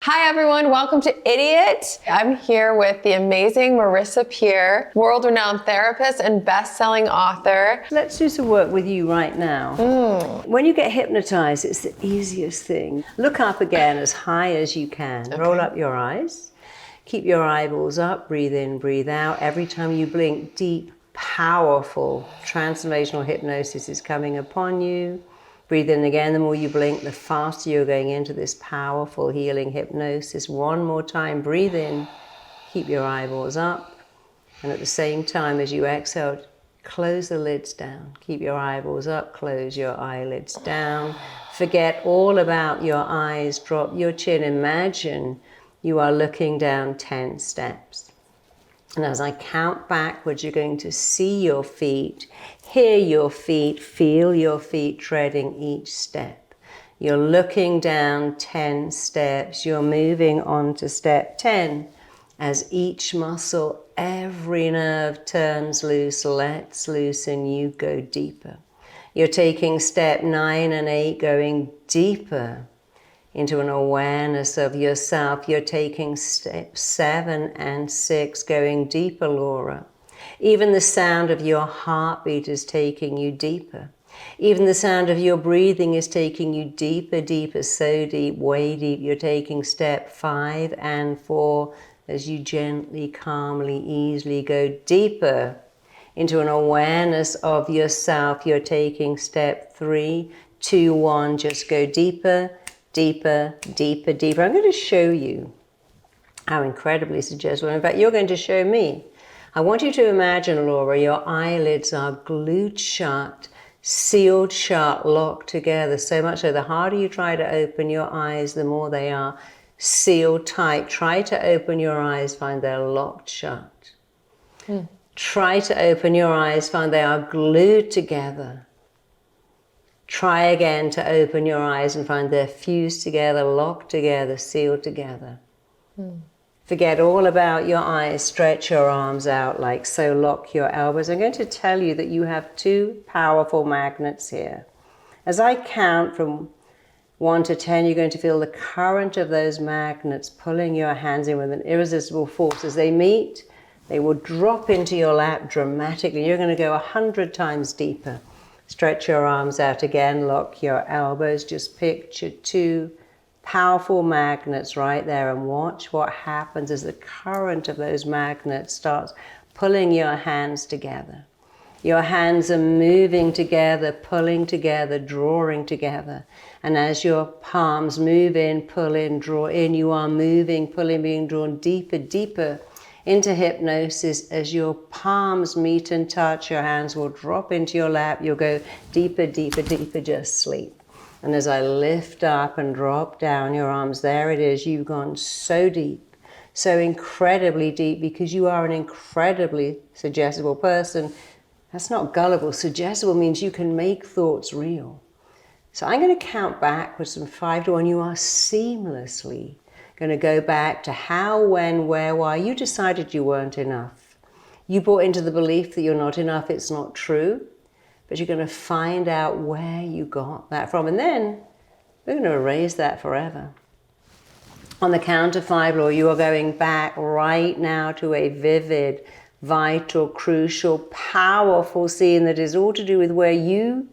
Hi everyone, welcome to Idiot. I'm here with the amazing Marisa Peer, world-renowned therapist and best-selling author. Let's do some work with you right now. When you get hypnotized, it's the easiest thing. Look up again as high as you can. Okay. Roll up your eyes. Keep your eyeballs up. Breathe in, breathe out. Every time you blink, deep, powerful, transformational hypnosis is coming upon you. Breathe in again. The more you blink, the faster you're going into this powerful healing hypnosis. One more time. Breathe in. Keep your eyeballs up. And at the same time as you exhale, close the lids down. Keep your eyeballs up. Close your eyelids down. Forget all about your eyes. Drop your chin. Imagine you are looking down 10 steps. And as I count backwards, you're going to see your feet, hear your feet, feel your feet treading each step. You're looking down 10 steps. You're moving on to step 10. As each muscle, every nerve turns loose, lets loose, and you go deeper. You're taking step 9 and 8, going deeper into an awareness of yourself. You're taking step 7 and 6, going deeper, Laura. Even the sound of your heartbeat is taking you deeper. Even the sound of your breathing is taking you deeper, deeper, so deep, way deep. You're taking step 5 and 4 as you gently, calmly, easily go deeper into an awareness of yourself. You're taking step 3, 2, 1, just go deeper, deeper, deeper, deeper. I'm going to show you how incredibly suggestible. In fact, you're going to show me. I want you to imagine, Laura, your eyelids are glued shut, sealed shut, locked together. So much so the harder you try to open your eyes, the more they are sealed tight. Try to open your eyes, find they're locked shut. Try to open your eyes, find they are glued together. Try again to open your eyes and find they're fused together, locked together, sealed together. Forget all about your eyes. Stretch your arms out like so. Lock your elbows. I'm going to tell you that you have 2 powerful magnets here. As I count from 1 to 10, you're going to feel the current of those magnets pulling your hands in with an irresistible force. As they meet, they will drop into your lap dramatically. You're going to go 100 times deeper. Stretch your arms out again, lock your elbows. Just picture 2 powerful magnets right there and watch what happens as the current of those magnets starts pulling your hands together. Your hands are moving together, pulling together, drawing together. And as your palms move in, pull in, draw in, you are moving, pulling, being drawn deeper, deeper into hypnosis. As your palms meet and touch, your hands will drop into your lap. You'll go deeper, deeper, deeper, just sleep. And as I lift up and drop down your arms, there it is. You've gone so deep, so incredibly deep, because you are an incredibly suggestible person. That's not gullible. Suggestible means you can make thoughts real. So I'm going to count backwards from 5 to 1. You are seamlessly going to go back to how, when, where, why. You decided you weren't enough. You bought into the belief that you're not enough. It's not true. But you're going to find out where you got that from. And then we're going to erase that forever. On the count of 5, Laura, you are going back right now to a vivid, vital, crucial, powerful scene that is all to do with where you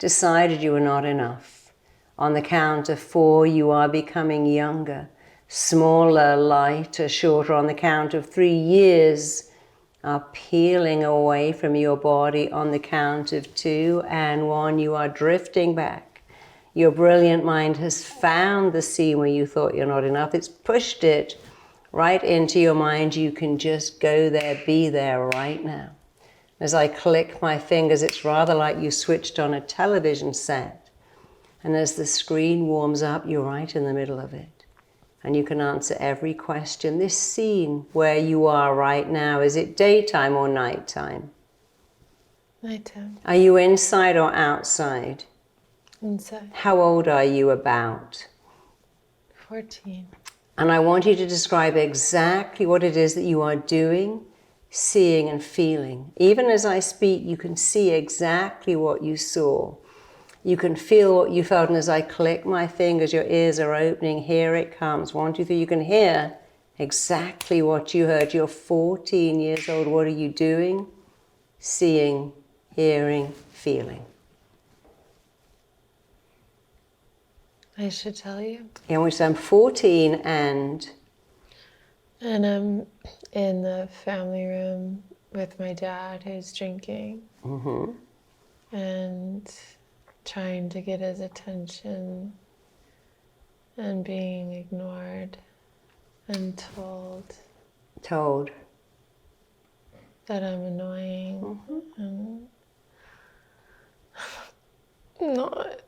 decided you were not enough. On the count of 4, you are becoming younger, smaller, lighter, shorter. On the count of 3, years are peeling away from your body. On the count of 2 and 1, you are drifting back. Your brilliant mind has found the scene where you thought you're not enough. It's pushed it right into your mind. You can just go there, be there right now. As I click my fingers, it's rather like you switched on a television set. And as the screen warms up, you're right in the middle of it. And you can answer every question. This scene where you are right now, is it daytime or nighttime? Nighttime. Are you inside or outside? Inside. How old are you about? 14. And I want you to describe exactly what it is that you are doing, seeing and feeling. Even as I speak, you can see exactly what you saw. You can feel what you felt, and as I click my fingers, your ears are opening. Here it comes. 1, 2, 3. You can hear exactly what you heard. You're 14 years old. What are you doing? Seeing, hearing, feeling. I should tell you. In which I'm 14 and I'm in the family room with my dad who's drinking. And trying to get his attention and being ignored and told that I'm annoying and not.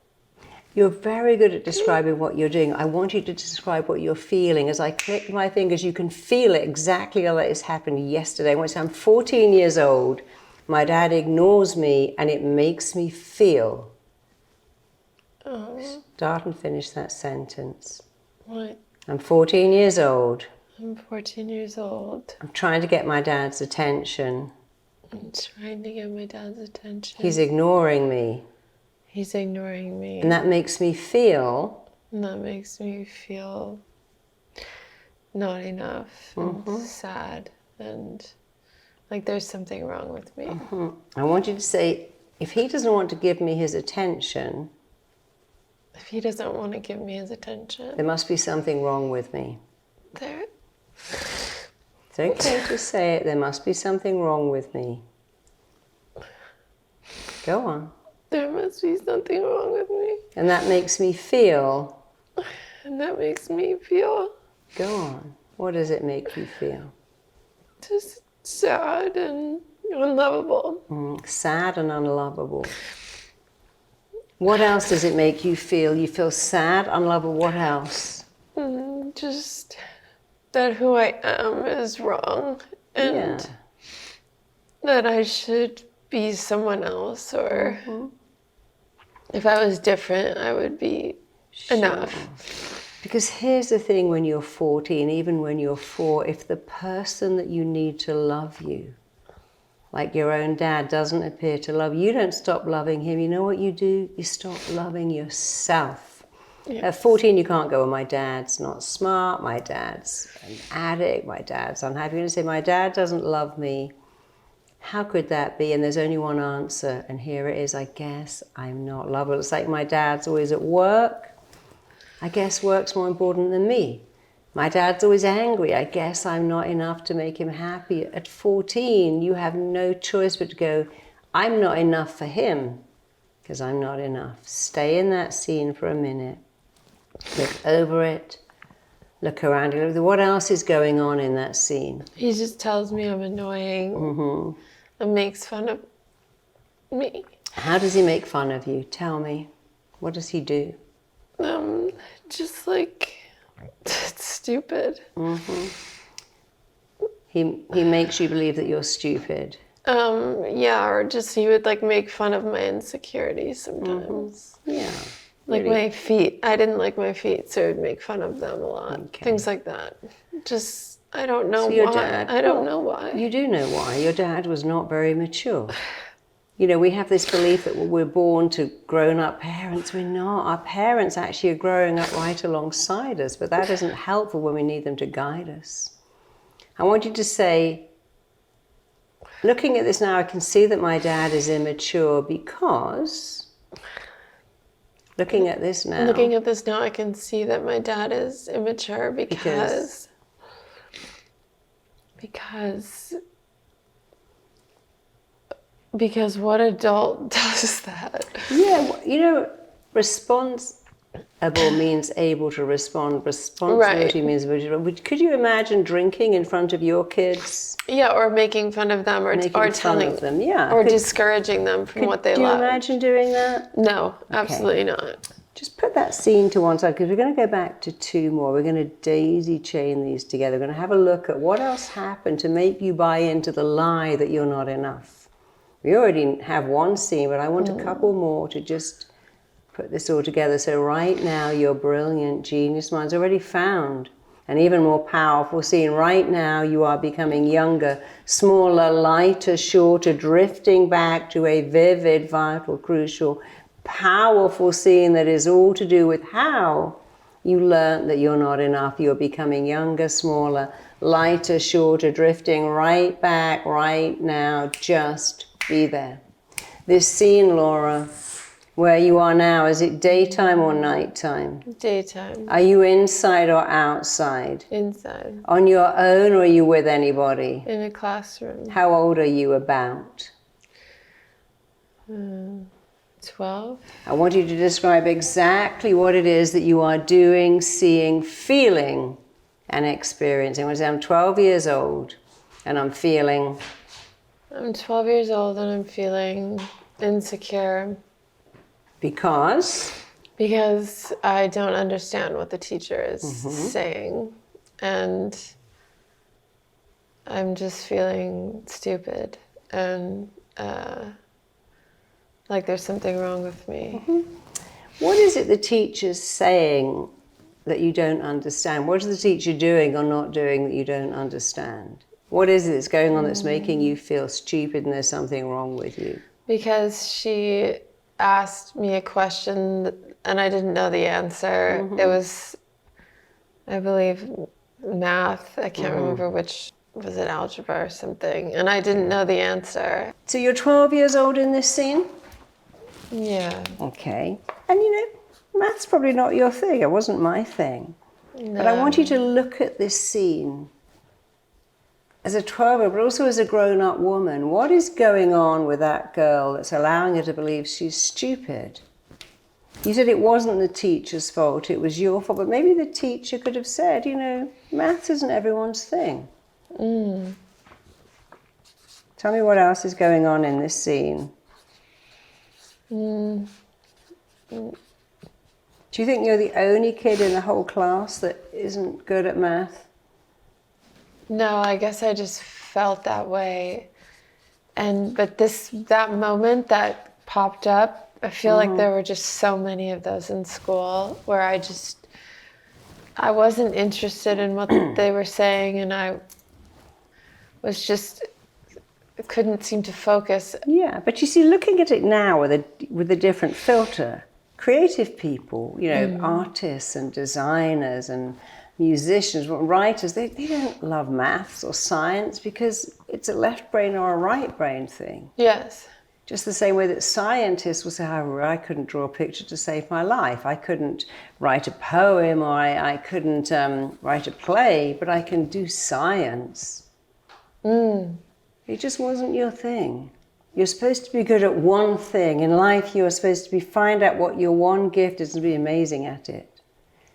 You're very good at describing what you're doing. I want you to describe what you're feeling. As I click my fingers, you can feel it exactly like this happened yesterday. Once I'm 14 years old, my dad ignores me and it makes me feel. Start and finish that sentence. What? I'm 14 years old. I'm 14 years old. I'm trying to get my dad's attention. I'm trying to get my dad's attention. He's ignoring me. He's ignoring me. And that makes me feel. And that makes me feel not enough and sad and like there's something wrong with me. I want you to say, if he doesn't want to give me his attention, If he doesn't want to give me his attention, there must be something wrong with me. there. It's okay to say it. There must be something wrong with me. Go on. There must be something wrong with me. And that makes me feel. And that makes me feel Go on. What does it make you feel? just sad and unlovable. Sad and unlovable. What else does it make you feel? You feel sad, unlovable. What else? Just that who I am is wrong and that I should be someone else, or if I was different, I would be enough. Because here's the thing, when you're 14, even when you're 4, if the person that you need to love you, like your own dad, doesn't appear to love you, you don't stop loving him. You know what you do? You stop loving yourself. Yes. At 14, you can't go, well, my dad's not smart, my dad's an addict, my dad's unhappy. You're going to say, my dad doesn't love me. How could that be? And there's only one answer, and here it is. I guess I'm not lovable. It's like my dad's always at work. I guess work's more important than me. My dad's always angry. I guess I'm not enough to make him happy. At 14, you have no choice but to go, I'm not enough for him because I'm not enough. Stay in that scene for a minute. Look over it. Look around you. Look, what else is going on in that scene? He just tells me I'm annoying and makes fun of me. How does he make fun of you? Tell me. What does he do? Just like, it's stupid. He makes you believe that you're stupid. Yeah, or just he would like make fun of my insecurities sometimes. Yeah. Like really. my feet. I didn't like my feet, so he would make fun of them a lot. Okay. Things like that. Just, I don't know So your why. dad- I don't know why. You do know why. Your dad was not very mature. You know, we have this belief that we're born to grown-up parents. We're not. Our parents actually are growing up right alongside us, but that isn't helpful when we need them to guide us. I want you to say, looking at this now, I can see that my dad is immature because... Looking at this now... Looking at this now, I can see that my dad is immature because what adult does that? Yeah, you know, responsible means able to respond. Responsibility means able to. Could you imagine drinking in front of your kids? Yeah, or making fun of them, or telling them, yeah. or discouraging them from what they love. Do you imagine doing that? No, absolutely not. Just put that scene to one side, because we're going to go back to 2 more. We're going to daisy chain these together. We're going to have a look at what else happened to make you buy into the lie that you're not enough. We already have one scene, but I want a couple more to just put this all together. So right now, your brilliant genius mind's already found an even more powerful scene. Right now, you are becoming younger, smaller, lighter, shorter, drifting back to a vivid, vital, crucial, powerful scene that is all to do with how you learned that you're not enough. You're becoming younger, smaller, lighter, shorter, drifting right back, right now. Just be there. This scene, Laura, where you are now, is it daytime or nighttime? Daytime. Are you inside or outside? Inside. On your own, or are you with anybody? In a classroom. How old are you about? 12. I want you to describe exactly what it is that you are doing, seeing, feeling, and experiencing. When I say I'm 12 years old and I'm feeling... I'm 12 years old and I'm feeling insecure. Because? Because I don't understand what the teacher is saying. And I'm just feeling stupid and like there's something wrong with me. What is it the teacher's saying that you don't understand? What is the teacher doing or not doing that you don't understand? What is it that's going on that's making you feel stupid and there's something wrong with you? Because she asked me a question and I didn't know the answer. It was, I believe, math. I can't remember which, was it algebra or something? And I didn't know the answer. So you're 12 years old in this scene? Yeah. Okay. And you know, math's probably not your thing. It wasn't my thing. No. But I want you to look at this scene as a 12-year-old, but also as a grown-up woman. What is going on with that girl that's allowing her to believe she's stupid? You said it wasn't the teacher's fault, it was your fault, but maybe the teacher could have said, you know, maths isn't everyone's thing. Tell me what else is going on in this scene. Do you think you're the only kid in the whole class that isn't good at math? No, I guess I just felt that way. But that moment that popped up, I feel like there were just so many of those in school where I wasn't interested in what they were saying, and I was just couldn't seem to focus. Yeah, but you see, looking at it now with a different filter, creative people, you know, artists and designers and musicians, writers, they don't love maths or science because it's a left brain or a right brain thing. Yes. Just the same way that scientists will say, oh, I couldn't draw a picture to save my life. I couldn't write a poem, or I couldn't write a play, but I can do science. It just wasn't your thing. You're supposed to be good at one thing. In life, you're supposed to find out what your one gift is and be amazing at it.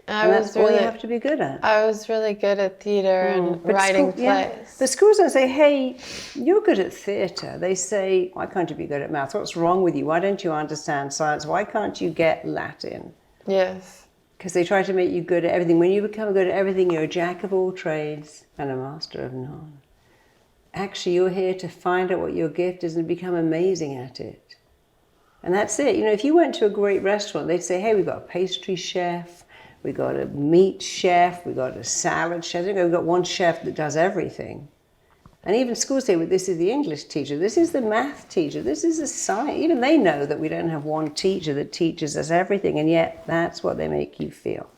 And that's all you have to be good at. I was really good at theater and writing plays. Yeah. But schools don't say, hey, you're good at theater. They say, why can't you be good at math? What's wrong with you? Why don't you understand science? Why can't you get Latin? Yes. Because they try to make you good at everything. When you become good at everything, you're a jack of all trades and a master of none. Actually, you're here to find out what your gift is and become amazing at it. And that's it. You know, if you went to a great restaurant, they'd say, hey, we've got a pastry chef, we got a meat chef, we got a salad chef. We've got one chef that does everything. And even schools say, well, this is the English teacher, this is the math teacher, this is the science. Even they know that we don't have one teacher that teaches us everything, and yet that's what they make you feel.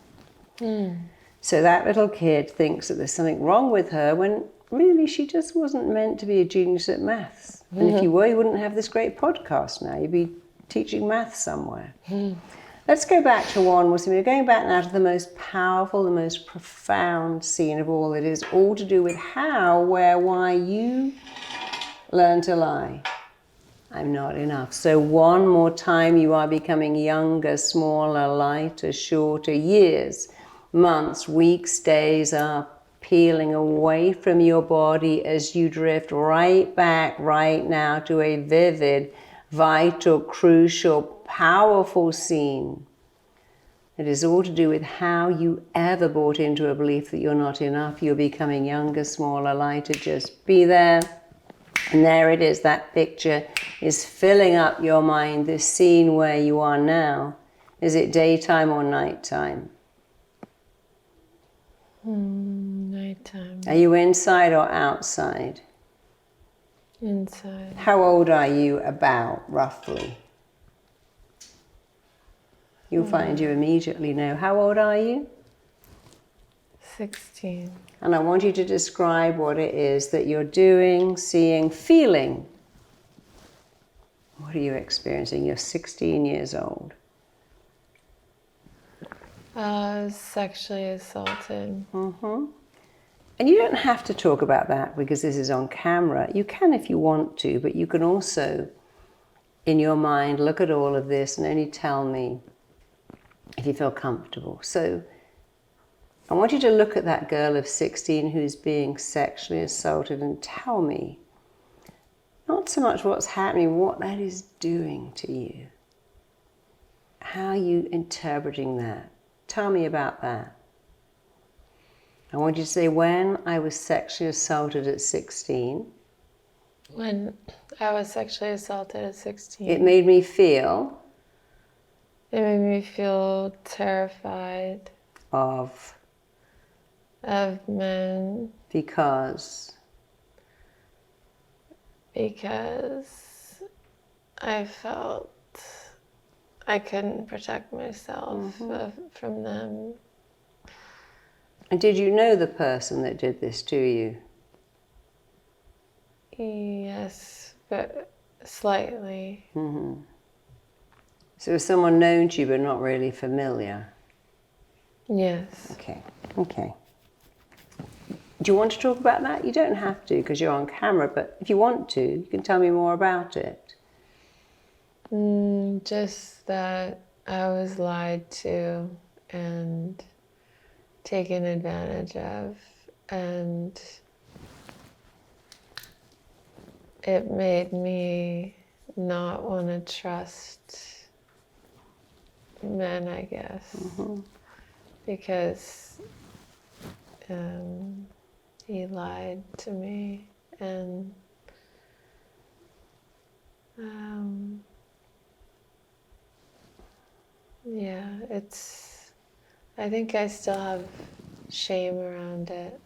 So that little kid thinks that there's something wrong with her when really she just wasn't meant to be a genius at maths. And if you were, you wouldn't have this great podcast now. You'd be teaching maths somewhere. Let's go back to one more scene. We're going back now to the most powerful, the most profound scene of all. It is all to do with how, where, why you learn to lie. I'm not enough. So one more time, you are becoming younger, smaller, lighter, shorter, years, months, weeks, days are peeling away from your body as you drift right back right now to a vivid, vital, crucial, powerful scene. It is all to do with how you ever bought into a belief that you're not enough. You're becoming younger, smaller, lighter. Just be there. And there it is. That picture is filling up your mind. This scene where you are now. Is it daytime or nighttime? Nighttime. Are you inside or outside? Inside. How old are you about, roughly? You'll find you immediately know. How old are you? 16. And I want you to describe what it is that you're doing, seeing, feeling. What are you experiencing? You're 16 years old. I was sexually assaulted. And you don't have to talk about that because this is on camera. You can if you want to, but you can also, in your mind, look at all of this and only tell me if you feel comfortable. So I want you to look at that girl of 16 who's being sexually assaulted and tell me, not so much what's happening, what that is doing to you. How are you interpreting that? Tell me about that. I want you to say, when I was sexually assaulted at 16. When I was sexually assaulted at 16. It made me feel. It made me feel terrified. Of Men. Because I felt I couldn't protect myself from them. And did you know the person that did this to you? Yes, but slightly. So it was someone known to you but not really familiar? Yes. Okay. Do you want to talk about that? You don't have to because you're on camera, but if you want to, you can tell me more about it. Just that I was lied to and taken advantage of, and it made me not want to trust men, I guess, because he lied to me, and yeah, I think I still have shame around it.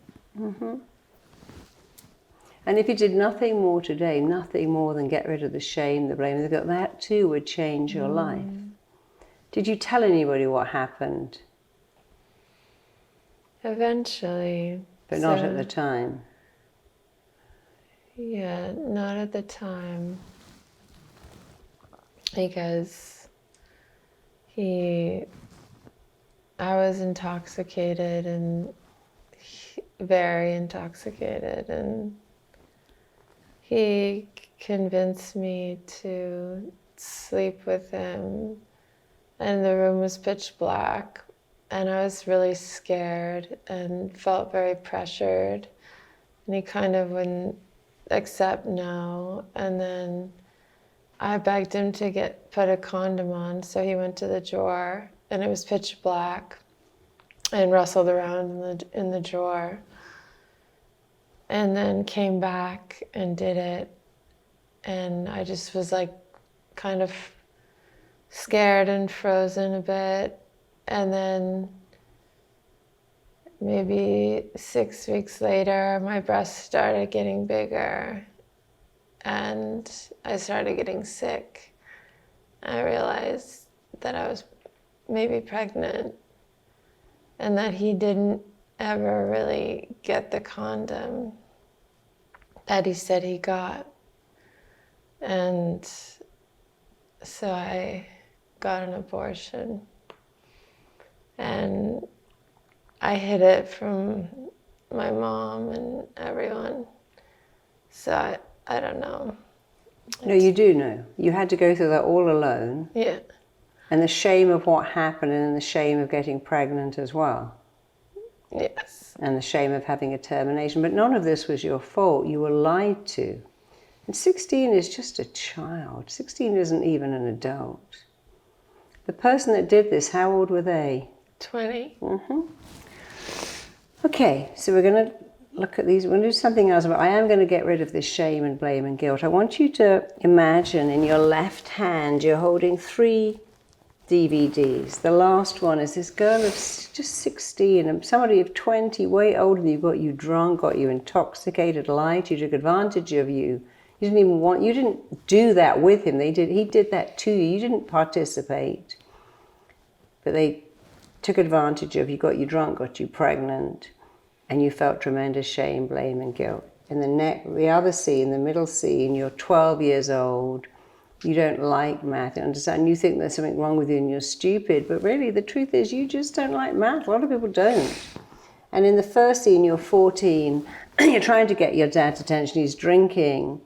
And if you did nothing more today, nothing more than get rid of the shame, the blame, that too would change your life. Did you tell anybody what happened? Eventually. But not at the time? Yeah, not at the time. Because I was intoxicated and very intoxicated, and he convinced me to sleep with him, and the room was pitch black, and I was really scared and felt very pressured, and he kind of wouldn't accept no, and then I begged him to put a condom on, so he went to the drawer, and it was pitch black, and rustled around in the drawer, and then came back and did it, and I just was like kind of scared and frozen a bit, and then maybe 6 weeks later, my breasts started getting bigger, and I started getting sick. I realized that I was maybe pregnant, and that he didn't ever really get the condom that he said he got. And so I got an abortion, and I hid it from my mom and everyone. So I don't know. No, you do know. You had to go through that all alone. Yeah. And the shame of what happened, and the shame of getting pregnant as well. Yes. And the shame of having a termination. But none of this was your fault. You were lied to. And 16 is just a child. 16 isn't even an adult. The person that did this, how old were they? 20. Okay, so we're going to look at these. We're going to do something else, but I am going to get rid of this shame and blame and guilt. I want you to imagine in your left hand you're holding 3 DVDs. The last one is this girl of just 16, and somebody of 20, way older than you, got you drunk, got you intoxicated, lied to you, took advantage of you. You didn't do that with him. He did that to you. You didn't participate. but they took advantage of you, got you drunk, got you pregnant, and you felt tremendous shame, blame, and guilt. In the other scene, the middle scene, you're 12 years old, you don't like math, you understand, you think there's something wrong with you and you're stupid, but really the truth is you just don't like math. A lot of people don't. And in the first scene, you're 14, you're trying to get your dad's attention, he's drinking,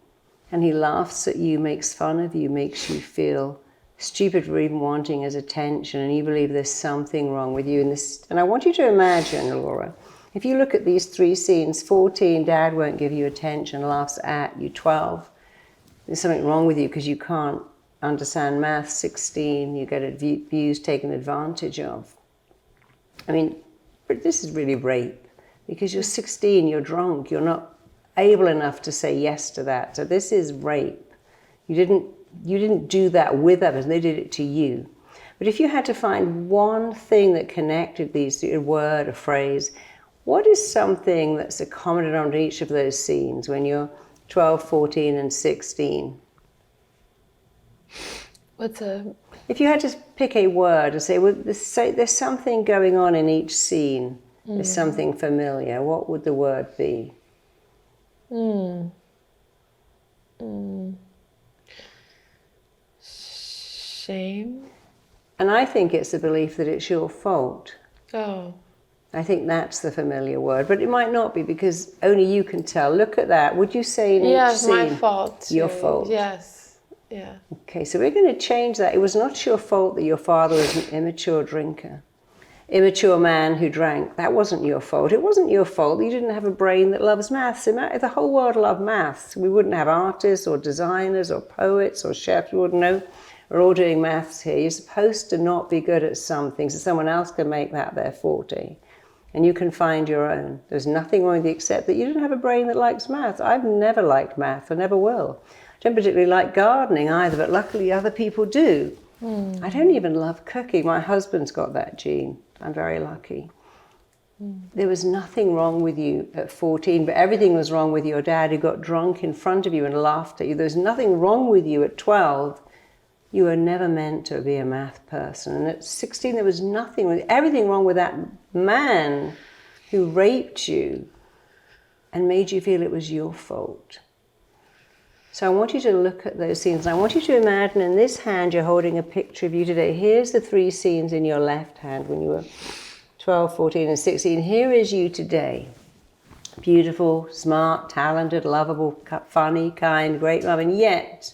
and he laughs at you, makes fun of you, makes you feel stupid for even wanting his attention, and you believe there's something wrong with you. And I want you to imagine, Laura, if you look at these three scenes, 14, dad won't give you attention, laughs at you. 12, there's something wrong with you because you can't understand math. 16, you get abused, taken advantage of. I mean, but this is really rape, because you're 16, you're drunk, you're not able enough to say yes to that. So this is rape. You didn't do that with others, they did it to you. But if you had to find one thing that connected these, a word, a phrase, what is something that's accommodated on each of those scenes when you're 12, 14, and 16? If you had to pick a word and say, well, there's something going on in each scene, there's something familiar, what would the word be? Shame. And I think it's the belief that it's your fault. Oh. I think that's the familiar word, but it might not be, because only you can tell. Look at that. Would you say in each scene? Yes, my fault too. Your fault. Yes. Yeah. Okay, so we're going to change that. It was not your fault that your father was an immature drinker, immature man who drank. That wasn't your fault. It wasn't your fault. You didn't have a brain that loves maths. If the whole world loved maths, we wouldn't have artists or designers or poets or chefs. We wouldn't know. We're all doing maths here. You're supposed to not be good at something, so someone else can make that their forte. And you can find your own. There's nothing wrong with you except that you don't have a brain that likes math. I've never liked math. I never will. I don't particularly like gardening either, but luckily other people do. I don't even love cooking. My husband's got that gene. I'm very lucky. There was nothing wrong with you at 14, but everything was wrong with your dad, who got drunk in front of you and laughed at you. There's nothing wrong with you at 12. You were never meant to be a math person. And at 16, there was everything wrong with that man who raped you and made you feel it was your fault. So I want you to look at those scenes. I want you to imagine in this hand you're holding a picture of you today. Here's the three scenes in your left hand when you were 12, 14, and 16. Here is you today. Beautiful, smart, talented, lovable, funny, kind, great love, and yet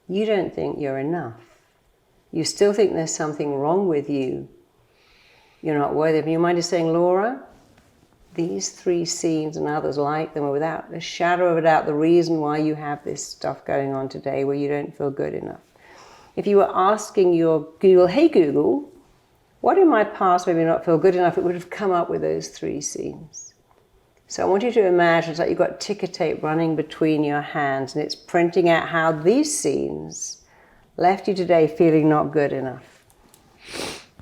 you don't think you're enough. You still think there's something wrong with you. You're not worthy of it. Your mind is saying, Laura, these three scenes and others like them are without a shadow of a doubt the reason why you have this stuff going on today where you don't feel good enough. If you were asking your Google, hey Google, what in my past made me not feel good enough, it would have come up with those three scenes. So I want you to imagine it's like you've got ticker tape running between your hands and it's printing out how these scenes left you today feeling not good enough.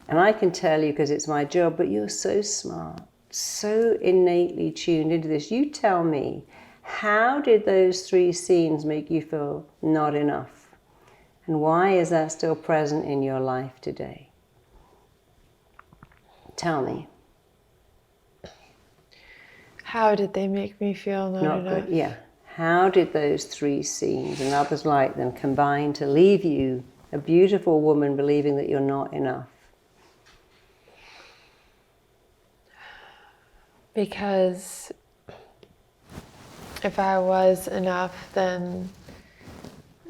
And I can tell you because it's my job, but you're so smart, so innately tuned into this. You tell me, how did those three scenes make you feel not enough? And why is that still present in your life today? Tell me. How did they make me feel not enough? Good. Yeah. How did those three scenes and others like them combine to leave you a beautiful woman believing that you're not enough? Because if I was enough, then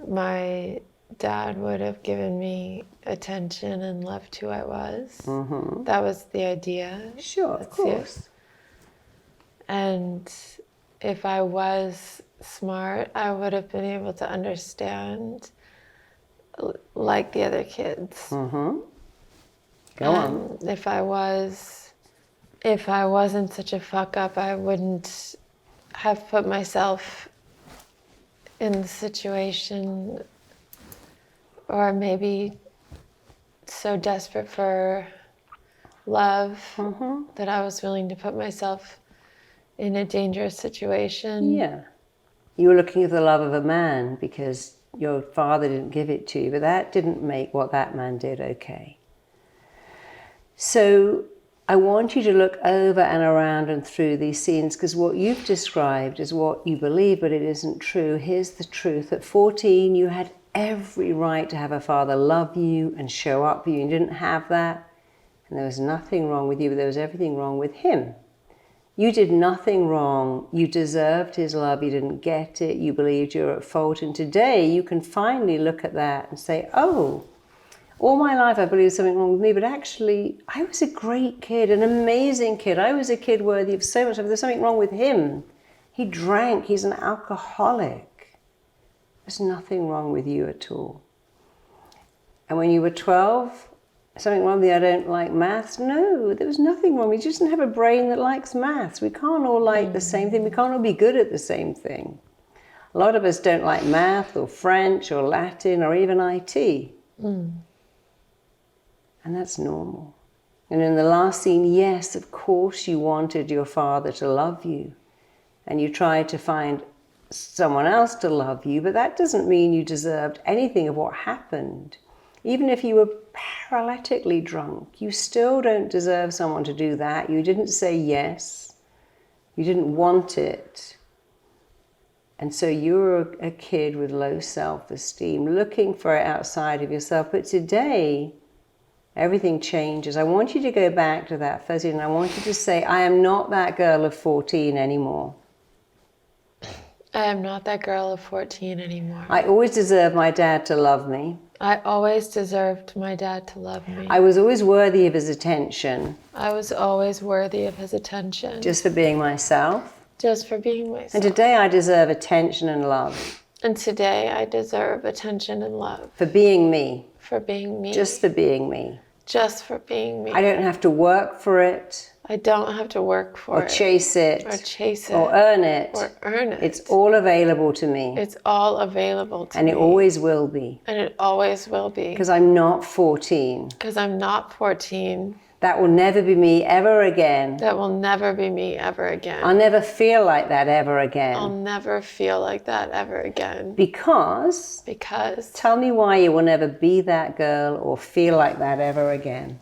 my dad would have given me attention and loved who I was. Mm-hmm. That was the idea. Sure, of course. And if I was smart, I would have been able to understand like the other kids. Mm-hmm. Go on. If I wasn't such a fuck up, I wouldn't have put myself in the situation, or maybe so desperate for love that I was willing to put myself in a dangerous situation. Yeah. You were looking for the love of a man because your father didn't give it to you, but that didn't make what that man did okay. So I want you to look over and around and through these scenes, because what you've described is what you believe, but it isn't true. Here's the truth. At 14, you had every right to have a father love you and show up for you. You didn't have that, and there was nothing wrong with you, but there was everything wrong with him. You did nothing wrong. You deserved his love. You didn't get it. You believed you were at fault. And today you can finally look at that and say, oh, all my life I believed something wrong with me, but actually I was a great kid, an amazing kid. I was a kid worthy of so much. There's something wrong with him. He drank. He's an alcoholic. There's nothing wrong with you at all. And when you were 12, something wrong with me, I don't like maths. No, there was nothing wrong. We just didn't have a brain that likes maths. We can't all like the same thing. We can't all be good at the same thing. A lot of us don't like math or French or Latin or even IT. And that's normal. And in the last scene, yes, of course you wanted your father to love you. And you tried to find someone else to love you, but that doesn't mean you deserved anything of what happened. Even if you were paralytically drunk, you still don't deserve someone to do that. You didn't say yes. You didn't want it. And so you're a kid with low self-esteem, looking for it outside of yourself. But today, everything changes. I want you to go back to that first scene, and I want you to say, I am not that girl of 14 anymore. I am not that girl of 14 anymore. I always deserved my dad to love me. I always deserved my dad to love me. I was always worthy of his attention. I was always worthy of his attention. Just for being myself. Just for being myself. And today I deserve attention and love. And today I deserve attention and love. For being me. For being me. Just for being me. Just for being me. I don't have to work for it. I don't have to work for it. Or chase it. Or chase it. Or earn it. Or earn it. It's all available to me. It's all available to me. And it always will be. And it always will be. Because I'm not 14. Because I'm not 14. That will never be me ever again. That will never be me ever again. I'll never feel like that ever again. I'll never feel like that ever again. Because. Tell me why you will never be that girl or feel like that ever again.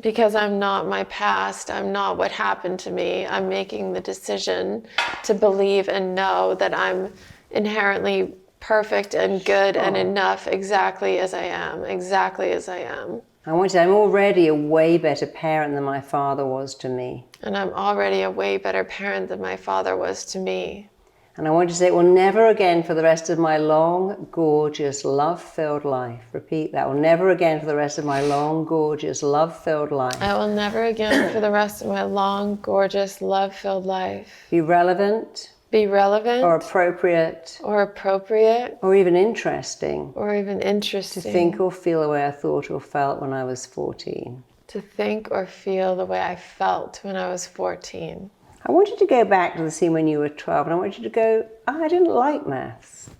Because I'm not my past. I'm not what happened to me. I'm making the decision to believe and know that I'm inherently perfect and good and enough exactly as I am. Exactly as I am. I want to say I'm already a way better parent than my father was to me. And I'm already a way better parent than my father was to me. And I want to say it will never again for the rest of my long, gorgeous, love-filled life. Repeat that. Will never again for the rest of my long, gorgeous, love-filled life. I will never again for the rest of my long, gorgeous, love-filled life. Be relevant. Be relevant. Or appropriate. Or appropriate. Or even interesting. Or even interesting. To think or feel the way I thought or felt when I was 14. To think or feel the way I felt when I was 14. I want you to go back to the scene when you were 12, and I want you to go, I didn't like maths.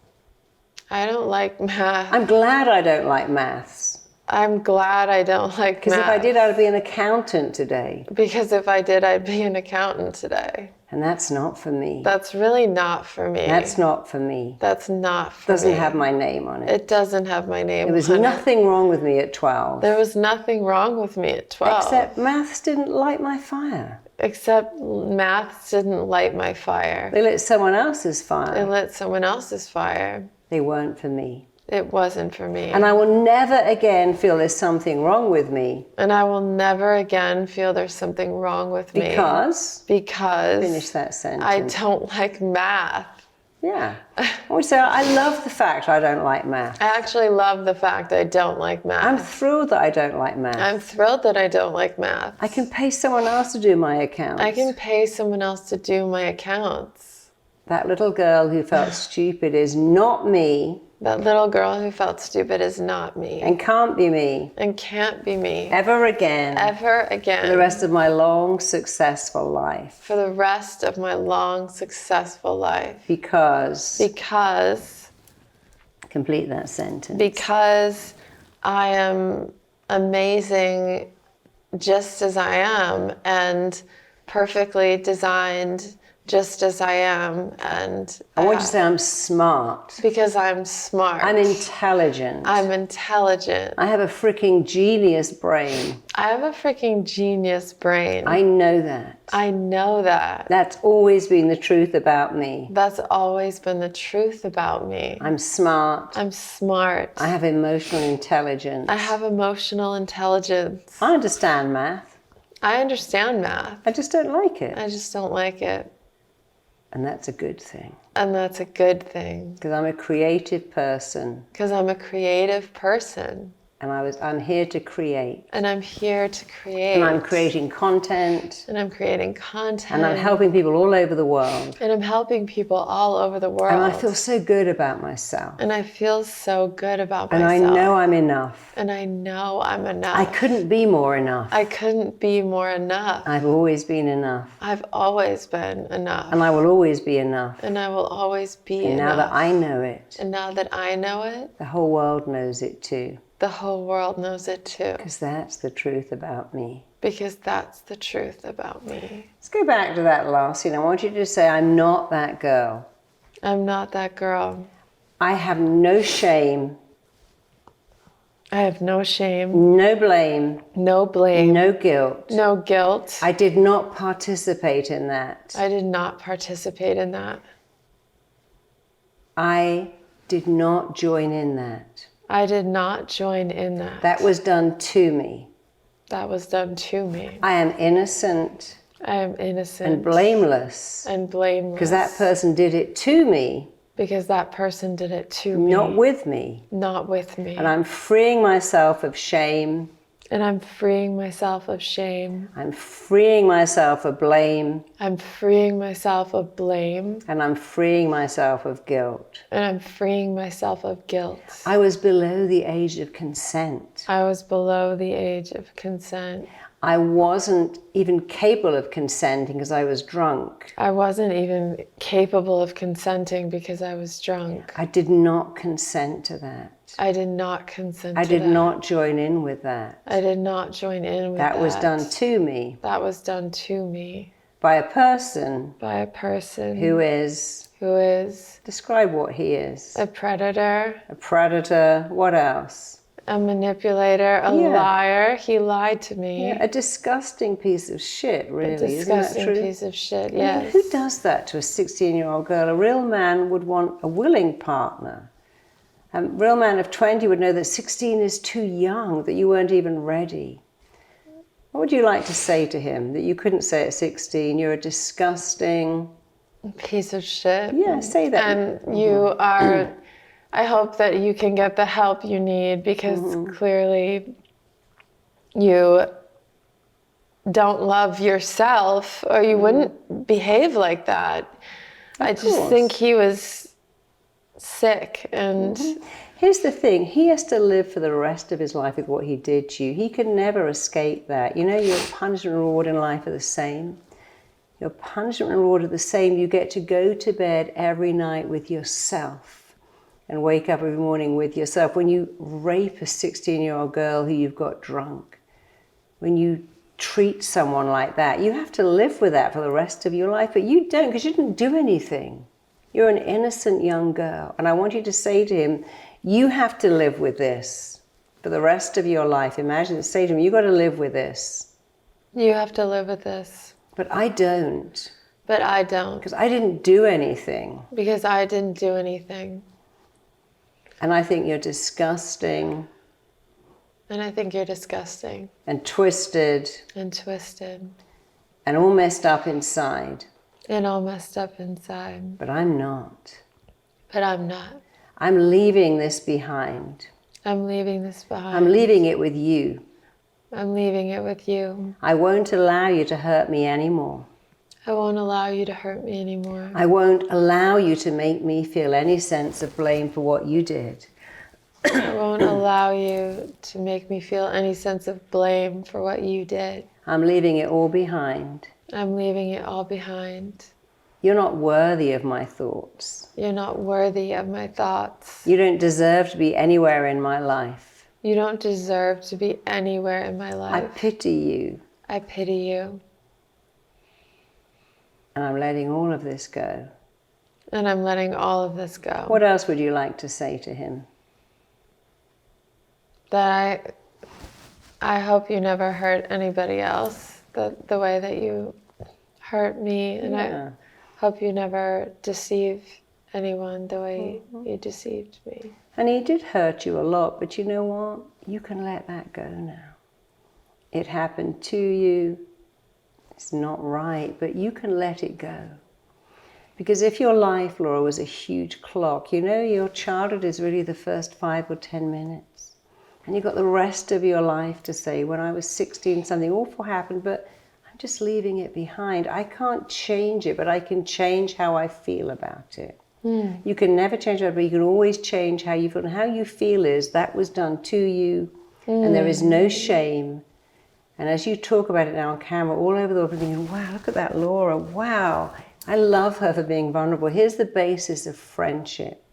I don't like math. I'm glad I don't like maths. I'm glad I don't like math. Because if I did, I'd be an accountant today. Because if I did, I'd be an accountant today. And that's not for me. That's really not for me. That's not for me. That's not for me. Doesn't have my name on it. It doesn't have my name on it. There was nothing wrong with me at 12. There was nothing wrong with me at 12. Except maths didn't light my fire. Except maths didn't light my fire. They lit someone else's fire. They lit someone else's fire. They weren't for me. It wasn't for me. And I will never again feel there's something wrong with me. And I will never again feel there's something wrong with me. Because? Finish that sentence. I don't like math. Yeah. Also, I love the fact I don't like math. I actually love the fact that I don't like math. I'm thrilled that I don't like math. I'm thrilled that I don't like math. I can pay someone else to do my accounts. I can pay someone else to do my accounts. That little girl who felt stupid is not me. That little girl who felt stupid is not me. And can't be me. And can't be me. Ever again. Ever again. For the rest of my long, successful life. For the rest of my long, successful life. Because. Complete that sentence. Because I am amazing just as I am and perfectly designed, just as I am. And I want you to say I'm smart. Because I'm smart. I'm intelligent. I'm intelligent. I have a freaking genius brain. I have a freaking genius brain. I know that. I know that. That's always been the truth about me. That's always been the truth about me. I'm smart. I'm smart. I have emotional intelligence. I have emotional intelligence. I understand math. I understand math. I just don't like it. I just don't like it. And that's a good thing. And that's a good thing. Because I'm a creative person. Because I'm a creative person. And I'm here to create. And I'm here to create. And I'm creating content. And I'm creating content. And I'm helping people all over the world. And I'm helping people all over the world. And I feel so good about myself. And I feel so good about myself. And I know I'm enough. And I know I'm enough. I couldn't be more enough. I couldn't be more enough. I've always been enough. I've always been enough. And I will always be enough. And I will always be enough. And now that I know it. And now that I know it. The whole world knows it too. The whole world knows it too. Because that's the truth about me. Because that's the truth about me. Let's go back to that last scene. I want you to say, I'm not that girl. I'm not that girl. I have no shame. I have no shame. No blame. No blame. No guilt. No guilt. I did not participate in that. I did not participate in that. I did not join in that. I did not join in that. That was done to me. That was done to me. I am innocent. I am innocent. And blameless. And blameless. Because that person did it to me. Because that person did it to me. Not with me. Not with me. And I'm freeing myself of shame. And I'm freeing myself of shame. I'm freeing myself of blame. I'm freeing myself of blame. And I'm freeing myself of guilt. And I'm freeing myself of guilt. I was below the age of consent. I was below the age of consent. I wasn't even capable of consenting because I was drunk. I wasn't even capable of consenting because I was drunk. I did not consent to that. I did not consent to that. I did not join in with that. I did not join in with that. That was done to me. That was done to me. By a person. By a person. Who is. Describe what he is. A predator. A predator. What else? A manipulator, a liar. He lied to me. Yeah, a disgusting piece of shit, really. A disgusting piece of shit, yes. I mean, who does that to a 16-year-old girl? A real man would want a willing partner. A real man of 20 would know that 16 is too young, that you weren't even ready. What would you like to say to him that you couldn't say at 16? You're a disgusting piece of shit. Yeah, say that. And you are... I hope that you can get the help you need because clearly you don't love yourself or you wouldn't behave like that. I just think he was sick and... Here's the thing, he has to live for the rest of his life with what he did to you. He can never escape that. You know, your punishment and reward in life are the same. Your punishment and reward are the same. You get to go to bed every night with yourself. And wake up every morning with yourself. When you rape a 16-year-old girl who you've got drunk, when you treat someone like that, you have to live with that for the rest of your life, but you don't because you didn't do anything. You're an innocent young girl. And I want you to say to him, you have to live with this for the rest of your life. Imagine, say to him, you've got to live with this. You have to live with this. But I don't. But I don't. Because I didn't do anything. Because I didn't do anything. And I think you're disgusting. And I think you're disgusting. And twisted. And twisted. And all messed up inside. And all messed up inside. But I'm not. But I'm not. I'm leaving this behind. I'm leaving this behind. I'm leaving it with you. I'm leaving it with you. I won't allow you to hurt me anymore. I won't allow you to hurt me anymore. I won't allow you to make me feel any sense of blame for what you did. I won't allow you to make me feel any sense of blame for what you did. I'm leaving it all behind. I'm leaving it all behind. You're not worthy of my thoughts. You're not worthy of my thoughts. You don't deserve to be anywhere in my life. You don't deserve to be anywhere in my life. I pity you. I pity you. And I'm letting all of this go. And I'm letting all of this go. What else would you like to say to him? That I hope you never hurt anybody else the way that you hurt me. And I hope you never deceive anyone the way you deceived me. And he did hurt you a lot, but you know what? You can let that go now. It happened to you. It's not right, but you can let it go. Because if your life, Laura, was a huge clock, you know your childhood is really the first 5 or 10 minutes. And you've got the rest of your life to say, when I was 16, something awful happened, but I'm just leaving it behind. I can't change it, but I can change how I feel about it. You can never change it, but you can always change how you feel. And how you feel is that was done to you, and there is no shame. And as you talk about it now on camera, all over the world, people are thinking, wow, look at that Laura, wow. I love her for being vulnerable. Here's the basis of friendship.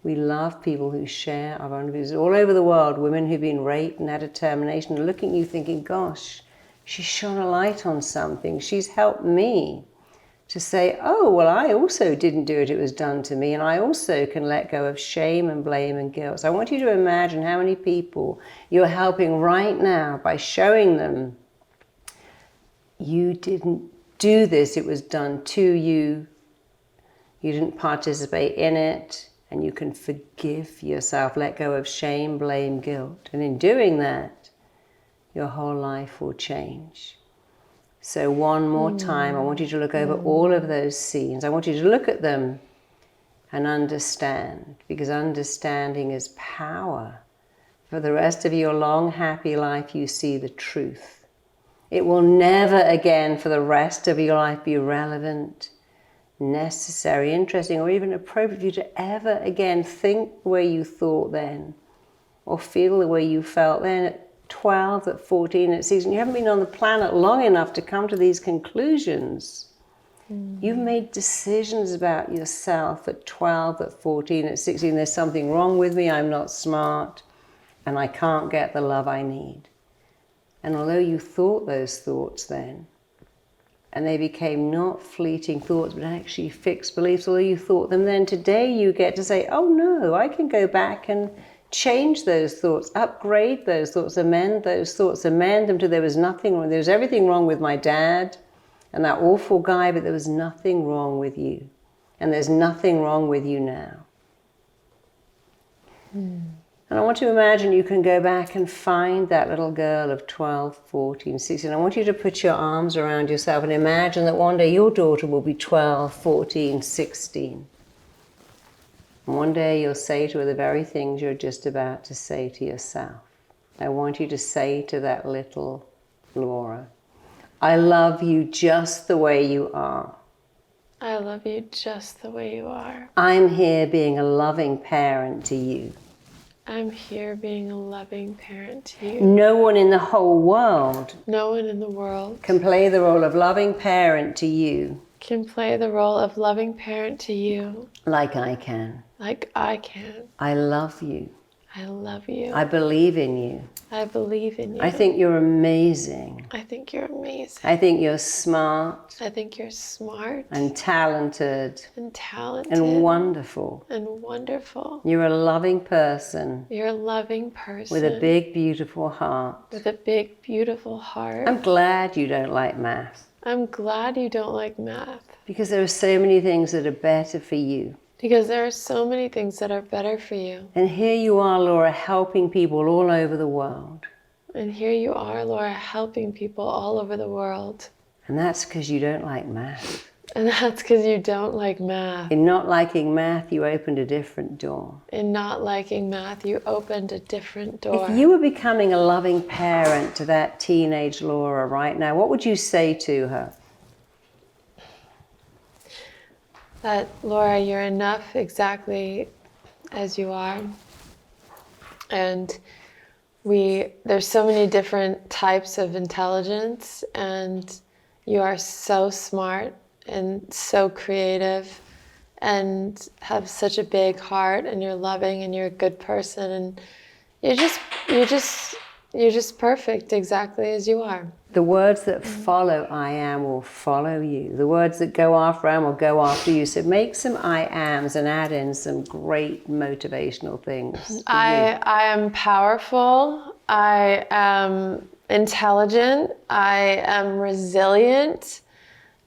We love people who share our vulnerabilities. All over the world, women who've been raped and had a termination are looking at you thinking, gosh, she's shone a light on something. She's helped me to say, oh, well, I also didn't do it. It was done to me. And I also can let go of shame and blame and guilt. So I want you to imagine how many people you're helping right now by showing them you didn't do this. It was done to you. You didn't participate in it. And you can forgive yourself, let go of shame, blame, guilt. And in doing that, your whole life will change. So one more time, I want you to look over all of those scenes. I want you to look at them and understand, because understanding is power. For the rest of your long, happy life, you see the truth. It will never again, for the rest of your life, be relevant, necessary, interesting, or even appropriate for you to ever again think the way you thought then, or feel the way you felt then at 12, at 14, at 16. You haven't been on the planet long enough to come to these conclusions. You've made decisions about yourself at 12, at 14, at 16. There's something wrong with me, I'm not smart, and I can't get the love I need. And although you thought those thoughts then, and they became not fleeting thoughts, but actually fixed beliefs, although you thought them then, today you get to say, oh no, I can go back and change those thoughts, upgrade those thoughts, amend those thoughts, amend them to there was nothing wrong. There was everything wrong with my dad and that awful guy, but there was nothing wrong with you. And there's nothing wrong with you now. And I want to imagine you can go back and find that little girl of 12, 14, 16. I want you to put your arms around yourself and imagine that one day your daughter will be 12, 14, 16. And one day you'll say to her the very things you're just about to say to yourself. I want you to say to that little Laura, I love you just the way you are. I love you just the way you are. I'm here being a loving parent to you. I'm here being a loving parent to you. No one in the whole world No one in the world can play the role of loving parent to you can play the role of loving parent to you like I can. like I can. I love you. I love you. I believe in you. I believe in you. I think you're amazing. I think you're amazing. I think you're smart I think you're smart and talented and talented and wonderful. and wonderful. You're a loving person You're a loving person with a big, beautiful heart. with a big, beautiful heart. I'm glad you don't like math, I'm glad you don't like math, because there are so many things that are better for you. because there are so many things that are better for you. And here you are, Laura, helping people all over the world. And here you are, Laura, helping people all over the world. And that's because you don't like math. And that's because you don't like math. In not liking math, you opened a different door. In not liking math, you opened a different door. If you were becoming a loving parent to that teenage Laura right now, what would you say to her? That, Laura, you're enough exactly as you are. And there's so many different types of intelligence, and you are so smart and so creative and have such a big heart, and you're loving and you're a good person, and You're just perfect exactly as you are. The words that follow I am will follow you. The words that go after I am will go after you. So make some I ams and add in some great motivational things. I am powerful. I am intelligent. I am resilient.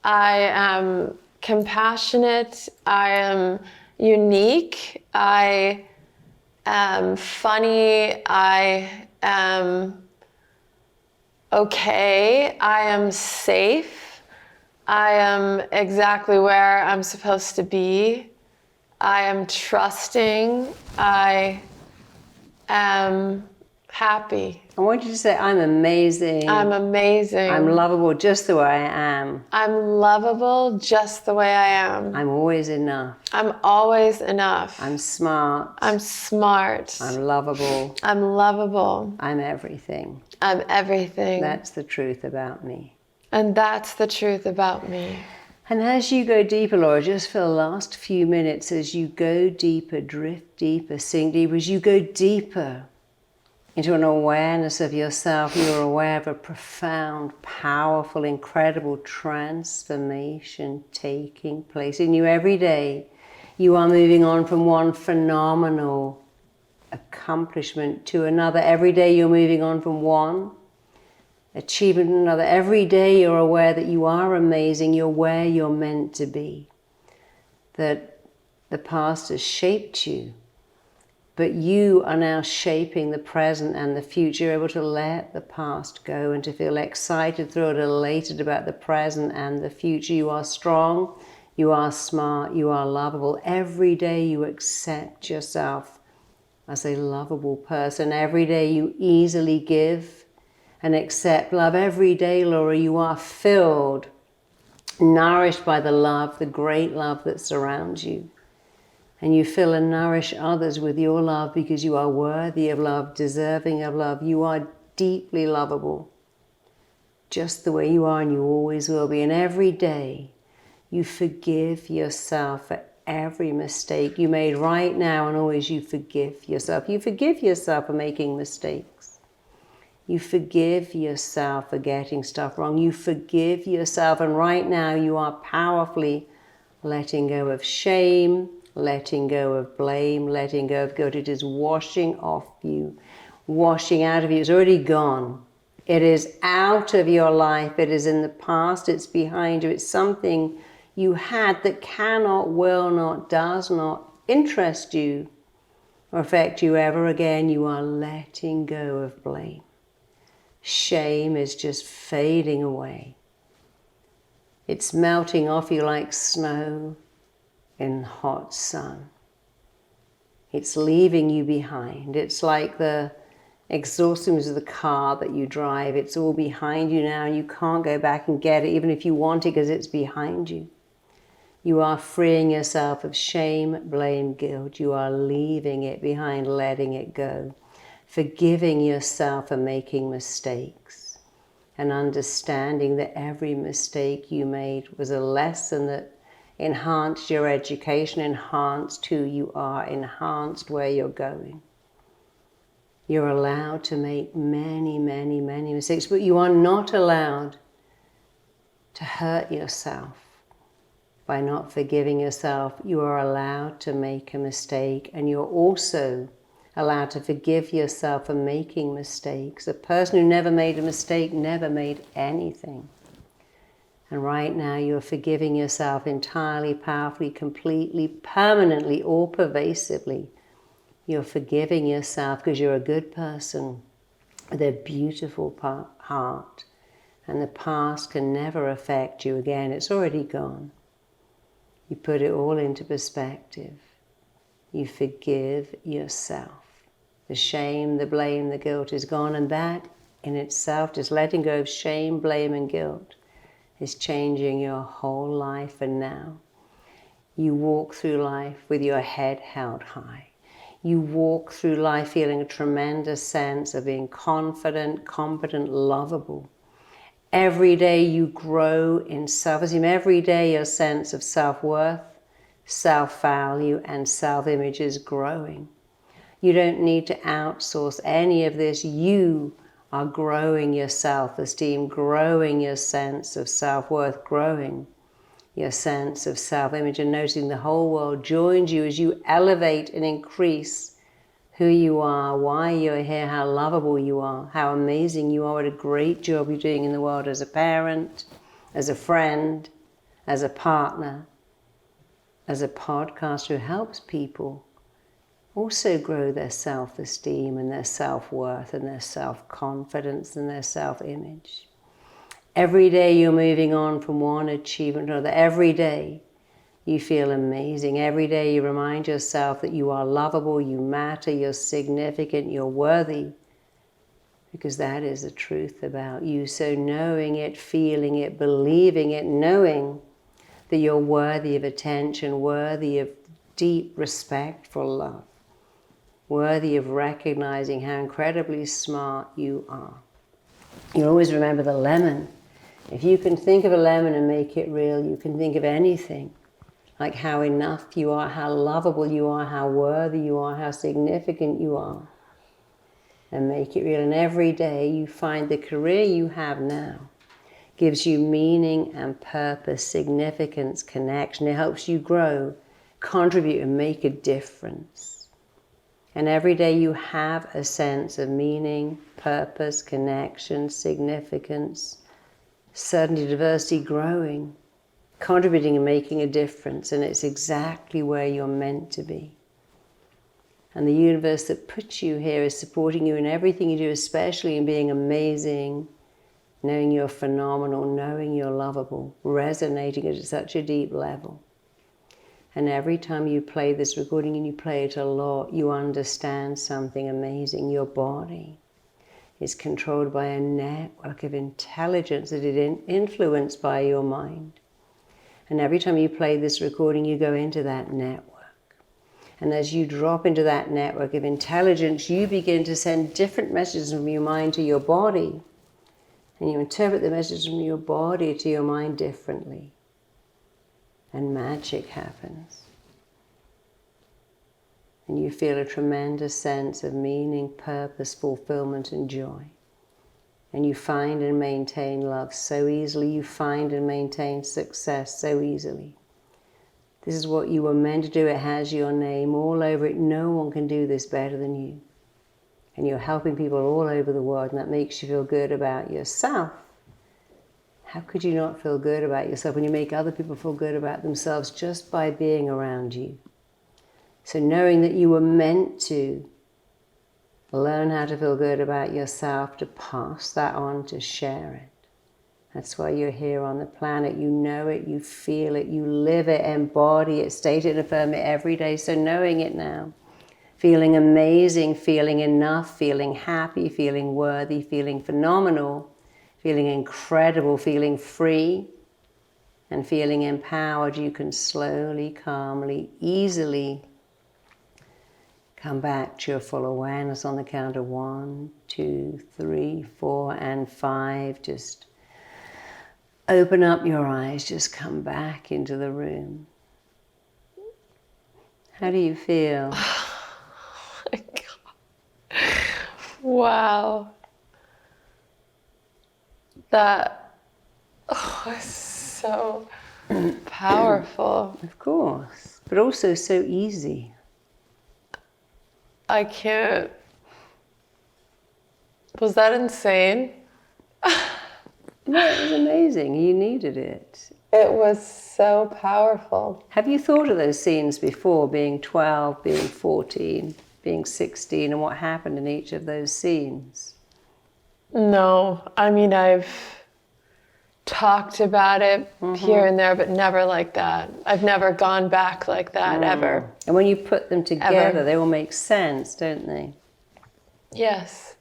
I am compassionate. I am unique. I am funny. I am okay. I am safe. I am exactly where I'm supposed to be. I am trusting. I am happy. I want you to say, I'm amazing. I'm amazing. I'm lovable just the way I am. I'm lovable just the way I am. I'm always enough. I'm always enough. I'm smart. I'm smart. I'm lovable. I'm lovable. I'm everything. I'm everything. That's the truth about me. And that's the truth about me. And as you go deeper, Laura, just for the last few minutes, as you go deeper, drift deeper, sink deeper, as you go deeper into an awareness of yourself, you're aware of a profound, powerful, incredible transformation taking place in you every day. You are moving on from one phenomenal accomplishment to another. Every day you're moving on from one achievement to another. Every day you're aware that you are amazing, you're where you're meant to be, that the past has shaped you, but you are now shaping the present and the future. You're able to let the past go and to feel excited, thrilled, elated about the present and the future. You are strong, you are smart, you are lovable. Every day you accept yourself as a lovable person. Every day you easily give and accept love. Every day, Laura, you are filled, nourished by the love, the great love that surrounds you. And you fill and nourish others with your love because you are worthy of love, deserving of love. You are deeply lovable, just the way you are, and you always will be. And every day you forgive yourself for every mistake you made right now, and always you forgive yourself. You forgive yourself for making mistakes. You forgive yourself for getting stuff wrong. You forgive yourself, and right now you are powerfully letting go of shame, letting go of blame, letting go of guilt. It is washing off you, washing out of you. It's already gone. It is out of your life. It is in the past. It's behind you. It's something you had that cannot, will not, does not interest you or affect you ever again. You are letting go of blame. Shame is just fading away. It's melting off you like snow in hot sun. It's leaving you behind. It's like the exhaust of the car that you drive. It's all behind you now. You can't go back and get it, even if you want it, because it's behind you. You are freeing yourself of shame, blame, guilt. You are leaving it behind, letting it go. Forgiving yourself for making mistakes and understanding that every mistake you made was a lesson that enhanced your education, enhanced who you are, enhanced where you're going. You're allowed to make many, many, many mistakes, but you are not allowed to hurt yourself by not forgiving yourself. You are allowed to make a mistake, and you're also allowed to forgive yourself for making mistakes. A person who never made a mistake never made anything. And right now you're forgiving yourself entirely, powerfully, completely, permanently, all pervasively. You're forgiving yourself because you're a good person with a beautiful heart. And the past can never affect you again. It's already gone. You put it all into perspective. You forgive yourself. The shame, the blame, the guilt is gone. And that in itself, just letting go of shame, blame, and guilt, is changing your whole life. And now you walk through life with your head held high. You walk through life feeling a tremendous sense of being confident, competent, lovable. Every day you grow in self-esteem. Every day your sense of self-worth, self-value, and self-image is growing. You don't need to outsource any of this. You are growing your self-esteem, growing your sense of self-worth, growing your sense of self-image, and noticing the whole world joins you as you elevate and increase who you are, why you're here, how lovable you are, how amazing you are, what a great job you're doing in the world as a parent, as a friend, as a partner, as a podcaster who helps people also grow their self-esteem and their self-worth and their self-confidence and their self-image. Every day you're moving on from one achievement to another. Every day you feel amazing. Every day you remind yourself that you are lovable, you matter, you're significant, you're worthy, because that is the truth about you. So knowing it, feeling it, believing it, knowing that you're worthy of attention, worthy of deep, respectful love, worthy of recognizing how incredibly smart you are. You always remember the lemon. If you can think of a lemon and make it real, you can think of anything. Like how enough you are, how lovable you are, how worthy you are, how significant you are. And make it real. And every day you find the career you have now gives you meaning and purpose, significance, connection. It helps you grow, contribute, and make a difference. And every day you have a sense of meaning, purpose, connection, significance, certainty, diversity, growing, contributing and making a difference, and it's exactly where you're meant to be. And the universe that puts you here is supporting you in everything you do, especially in being amazing, knowing you're phenomenal, knowing you're lovable, resonating at such a deep level. And every time you play this recording, and you play it a lot, you understand something amazing. Your body is controlled by a network of intelligence that is influenced by your mind. And every time you play this recording, you go into that network. And as you drop into that network of intelligence, you begin to send different messages from your mind to your body. And you interpret the messages from your body to your mind differently. And magic happens. And you feel a tremendous sense of meaning, purpose, fulfillment, and joy. And you find and maintain love so easily. You find and maintain success so easily. This is what you were meant to do. It has your name all over it. No one can do this better than you. And you're helping people all over the world, and that makes you feel good about yourself. How could you not feel good about yourself when you make other people feel good about themselves just by being around you? So knowing that you were meant to learn how to feel good about yourself, to pass that on, to share it. That's why you're here on the planet. You know it, you feel it, you live it, embody it, state it and affirm it every day. So knowing it now, feeling amazing, feeling enough, feeling happy, feeling worthy, feeling phenomenal, feeling incredible, feeling free, and feeling empowered, you can slowly, calmly, easily come back to your full awareness on the count of 1, 2, 3, 4, and 5. Just open up your eyes, just come back into the room. How do you feel? Oh my God. Wow. That was so powerful. Of course, but also so easy. I can't. Was that insane? Yeah, it was amazing. You needed it. It was so powerful. Have you thought of those scenes before, being 12, being 14, being 16, and what happened in each of those scenes? No, I mean, I've talked about it here and there, but never like that. I've never gone back like that, ever. And when you put them together, Ever. they all make sense, don't they? Yes.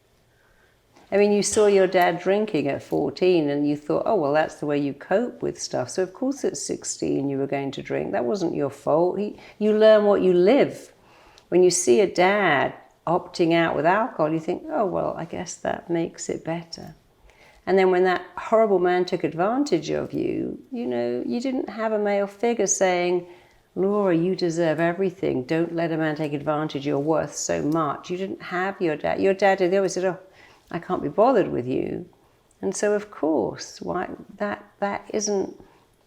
I mean, you saw your dad drinking at 14 and you thought, oh, well, that's the way you cope with stuff. So, of course, at 16 you were going to drink. That wasn't your fault. You learn what you live. When you see a dad opting out with alcohol, you think, oh, well, I guess that makes it better. And then when that horrible man took advantage of you, you know, you didn't have a male figure saying, Laura, you deserve everything. Don't let a man take advantage. You're worth so much. You didn't have your dad. Your dad, they always said, oh, I can't be bothered with you. And so, of course, why that isn't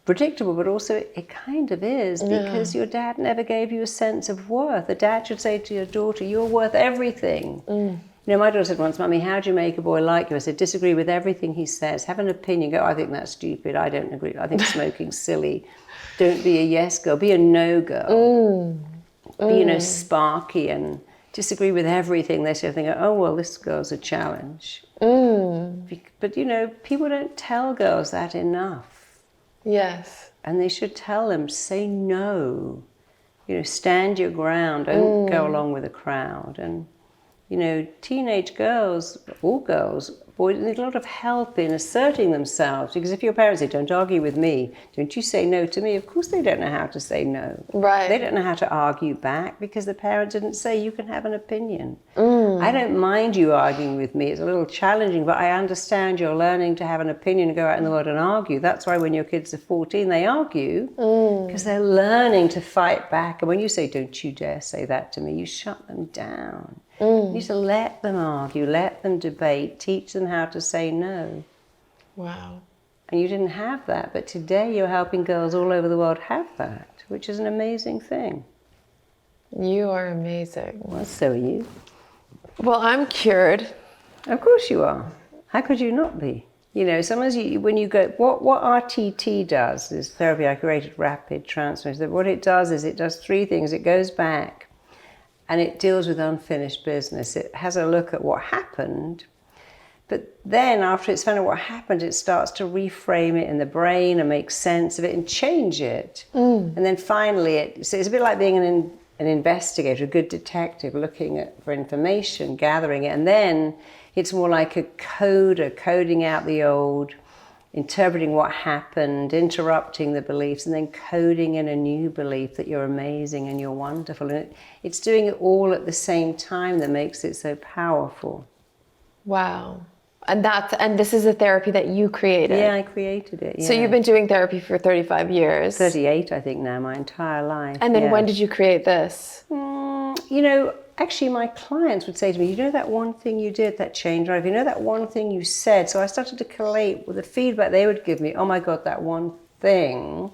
predictable, but also it kind of is, because your dad never gave you a sense of worth. A dad should say to your daughter, you're worth everything. You know, my daughter said once, Mummy, how do you make a boy like you? I said, disagree with everything he says. Have an opinion. Go, I think that's stupid. I don't agree. I think smoking's silly. Don't be a yes girl. Be a no girl. Be, you know, sparky and disagree with everything. They say, oh, well, this girl's a challenge. But, you know, people don't tell girls that enough. Yes. And they should tell them, say no. You know, stand your ground. Don't go along with the crowd. And, you know, teenage girls, all girls, boys, need a lot of help in asserting themselves. Because if your parents say, don't argue with me, don't you say no to me, of course they don't know how to say no. Right. They don't know how to argue back because the parent didn't say you can have an opinion. I don't mind you arguing with me. It's a little challenging, but I understand you're learning to have an opinion and go out in the world and argue. That's why when your kids are 14, they argue because they're learning to fight back. And when you say, don't you dare say that to me, you shut them down. You need to let them argue, let them debate, teach them how to say no. Wow. And you didn't have that, but today you're helping girls all over the world have that, which is an amazing thing. You are amazing. Well, so are you. Well, I'm cured. Of course you are. How could you not be? You know, sometimes when you go, what RTT does, is therapy I created, rapid transformation. What it does is it does three things. It goes back and it deals with unfinished business. It has a look at what happened, but then after it's found out what happened, it starts to reframe it in the brain and make sense of it and change it. And then finally, so it's a bit like being an investigator, a good detective, looking for information, gathering it, and then it's more like a coder, coding out the old, interpreting what happened, interrupting the beliefs, and then coding in a new belief that you're amazing and you're wonderful. And it's doing it all at the same time that makes it so powerful. Wow. And this is a therapy that you created. Yeah, I created it. Yeah. So you've been doing therapy for 35 years. 38, I think now, my entire life. And then when did you create this? You know, actually my clients would say to me, you know that one thing you did that changed life? You know that one thing you said? So I started to collate with the feedback they would give me. Oh my God, that one thing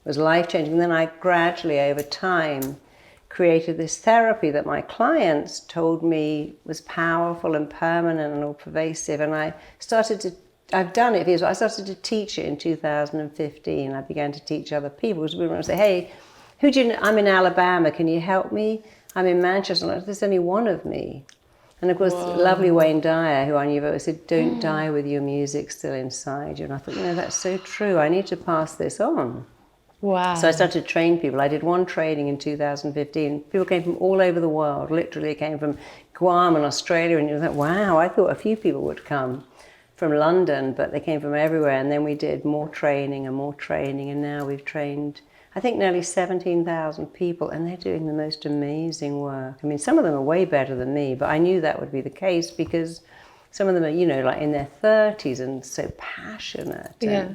was life-changing. And then I gradually, over time, created this therapy that my clients told me was powerful and permanent and all pervasive. And I've done it because I started to teach it in 2015. I began to teach other people. So people would say, hey, who do you know? I'm in Alabama, can you help me? I'm in Manchester, like, there's only one of me. And of course, lovely Wayne Dyer, who I knew, said, don't die with your music still inside you. And I thought, you know, that's so true. I need to pass this on. Wow. So I started to train people. I did one training in 2015. People came from all over the world, literally came from Guam and Australia. And you was like, wow, I thought a few people would come from London, but they came from everywhere. And then we did more training. And now we've trained, I think, nearly 17,000 people, and they're doing the most amazing work. I mean, some of them are way better than me, but I knew that would be the case because some of them are, you know, like in their 30s and so passionate. Yeah.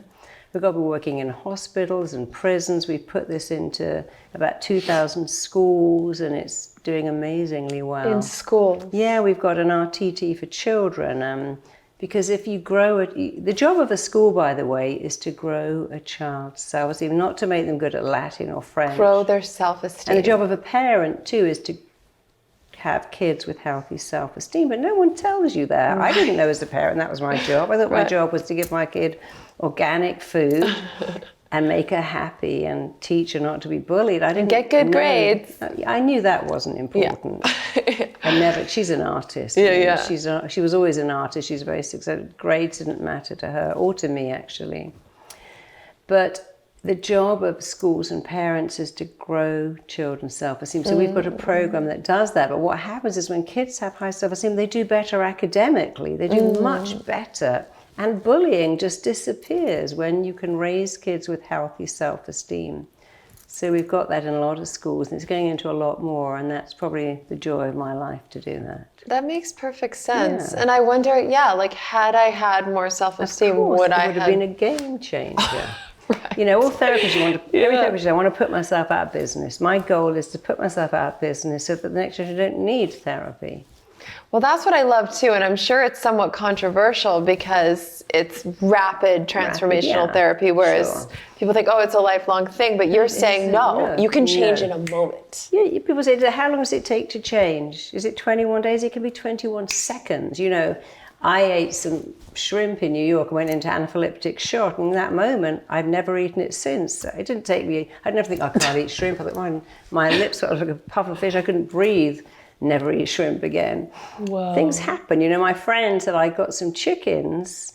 We've got to be working in hospitals and prisons. We've put this into about 2,000 schools, and it's doing amazingly well. In schools? Yeah, we've got an RTT for children. Because if you grow the job of a school, by the way, is to grow a child's self-esteem, not to make them good at Latin or French. Grow their self-esteem. And the job of a parent, too, is to have kids with healthy self-esteem. But no one tells you that. I didn't know as a parent that was my job. I thought my job was to give my kid organic food and make her happy and teach her not to be bullied. I didn't get good grades. I knew that wasn't important. Yeah. She's an artist. Yeah. She was always an artist. She's very successful. Grades didn't matter to her or to me, actually. But the job of schools and parents is to grow children's self-esteem. So we've got a program that does that. But what happens is when kids have high self-esteem, they do better academically. They do much better. And bullying just disappears when you can raise kids with healthy self-esteem. So we've got that in a lot of schools, and it's going into a lot more, and that's probably the joy of my life to do that. That makes perfect sense. Yeah. And I wonder, like, had I had more self-esteem, would I have been a game changer. Right. You know, all therapists, every therapist, I want to put myself out of business. My goal is to put myself out of business so that the next generation don't need therapy. Well, that's what I love too, and I'm sure it's somewhat controversial because it's rapid transformational therapy, whereas people think, oh, it's a lifelong thing, but you're saying no, you can change in a moment. Yeah, people say, how long does it take to change? Is it 21 days? It can be 21 seconds. You know, I ate some shrimp in New York and went into anaphylactic shock, and in that moment, I've never eaten it since. It didn't take me, I'd never think I can't eat shrimp. I thought, my lips were like a puff of fish, I couldn't breathe. Never eat shrimp again. Whoa. Things happen. You know, my friend said I got some chickens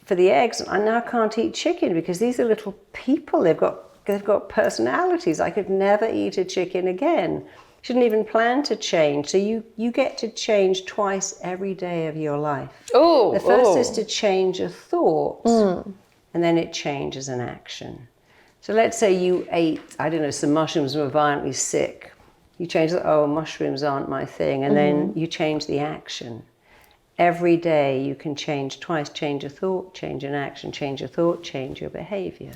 for the eggs, and I now can't eat chicken because these are little people. They've got personalities. I could never eat a chicken again. Shouldn't even plan to change. So you get to change twice every day of your life. Oh, the first is to change a thought, and then it changes an action. So let's say you ate, I don't know, some mushrooms and were violently sick. You change the, oh, mushrooms aren't my thing, and then you change the action. Every day you can change twice, change a thought, change an action, change a thought, change your behavior.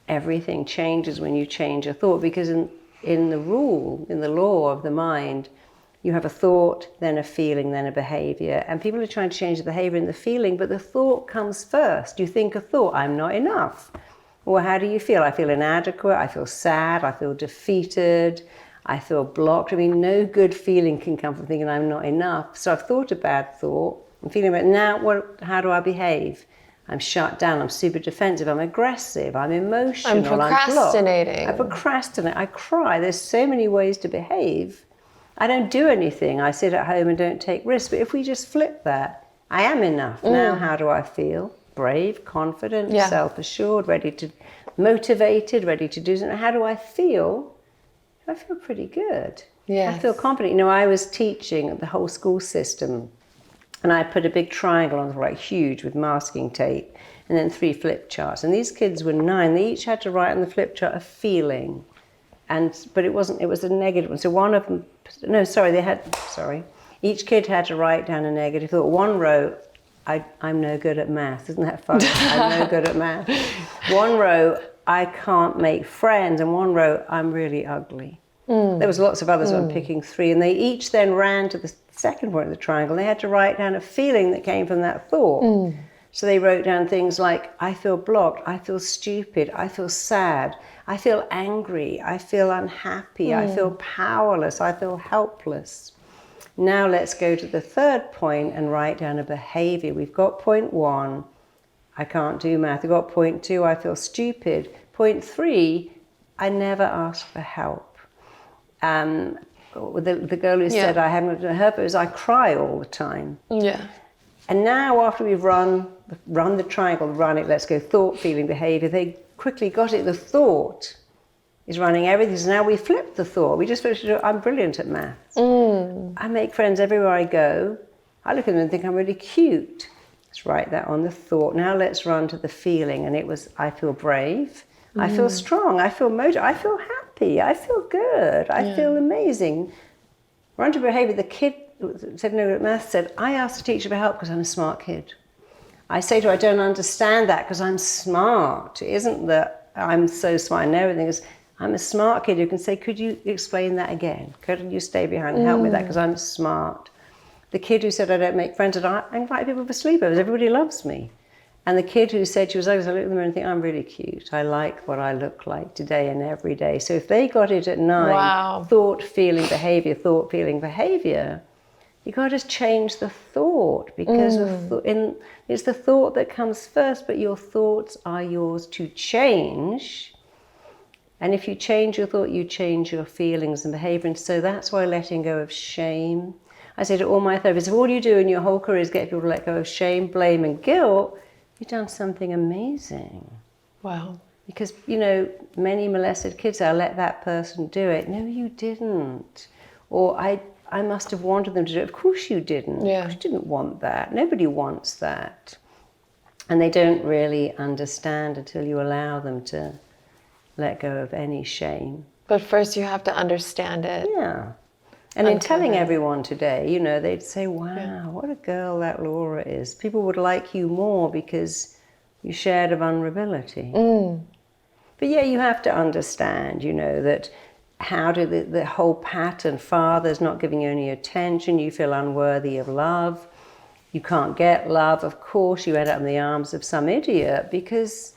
Everything changes when you change a thought, because in the law of the mind, you have a thought, then a feeling, then a behavior. And people are trying to change the behavior and the feeling, but the thought comes first. You think a thought, I'm not enough. Well, how do you feel? I feel inadequate, I feel sad, I feel defeated, I feel blocked. I mean, no good feeling can come from thinking I'm not enough. So I've thought a bad thought. I'm feeling about now, how do I behave? I'm shut down, I'm super defensive, I'm aggressive, I'm emotional, I'm procrastinating. I procrastinate, I cry. There's so many ways to behave. I don't do anything. I sit at home and don't take risks. But if we just flip that, I am enough. Now how do I feel? Brave, confident, self-assured, motivated, ready to do something. How do I feel? I feel pretty good. Yes. I feel confident. You know, I was teaching the whole school system, and I put a big triangle on the right, huge, with masking tape, and then 3 flip charts. And these kids were 9. They each had to write on the flip chart a feeling, but it was a negative one. So one of them, each kid had to write down a negative thought. One wrote, I'm no good at math. Isn't that funny? I'm no good at math. One wrote, I can't make friends. And one wrote, I'm really ugly. There was lots of others. I'm picking 3. And they each then ran to the second point of the triangle. They had to write down a feeling that came from that thought. So they wrote down things like, I feel blocked, I feel stupid, I feel sad, I feel angry, I feel unhappy, I feel powerless, I feel helpless. Now let's go to the third point and write down a behavior. We've got point 1, I can't do math. We've got point 2, I feel stupid. Point 3, I never ask for help. The girl who said I haven't done her, but is I cry all the time. Yeah. And now after we've run the triangle, run it, let's go thought, feeling, behavior, they quickly got it. The thought is running everything. So now we flip the thought. We just finished, I'm brilliant at maths. I make friends everywhere I go. I look at them and think I'm really cute. Let's write that on the thought. Now let's run to the feeling. And it was, I feel brave. I feel strong. I feel motivated. I feel happy. I feel good. I feel amazing. Run to behavior. The kid said no at math said, I asked the teacher for help because I'm a smart kid. I say to her, I don't understand that because I'm smart. It isn't that I'm so smart and everything. Is I'm a smart kid who can say, could you explain that again? Could you stay behind and help me with that because I'm smart? The kid who said I don't make friends, I invite people for sleepovers. Everybody loves me. And the kid who said she was ugly, I look at them and think, I'm really cute. I like what I look like today and every day. So if they got it at 9, thought, feeling, behavior, you got to change the thought because it's the thought that comes first, but your thoughts are yours to change. And if you change your thought, you change your feelings and behavior. And so that's why letting go of shame. I say to all my therapists, if all you do in your whole career is get people to let go of shame, blame, and guilt, you've done something amazing. Wow. Because, you know, many molested kids, I'll let that person do it. No, you didn't. Or I must have wanted them to do it. Of course you didn't. Yeah. Of course you didn't want that. Nobody wants that. And they don't really understand until you allow them to let go of any shame. But first you have to understand it. Yeah. And in telling everyone today, you know, they'd say, wow, what a girl that Laura is. People would like you more because you shared a vulnerability. But yeah, you have to understand, you know, that how did the whole pattern, father's not giving you any attention, you feel unworthy of love, you can't get love, of course you end up in the arms of some idiot because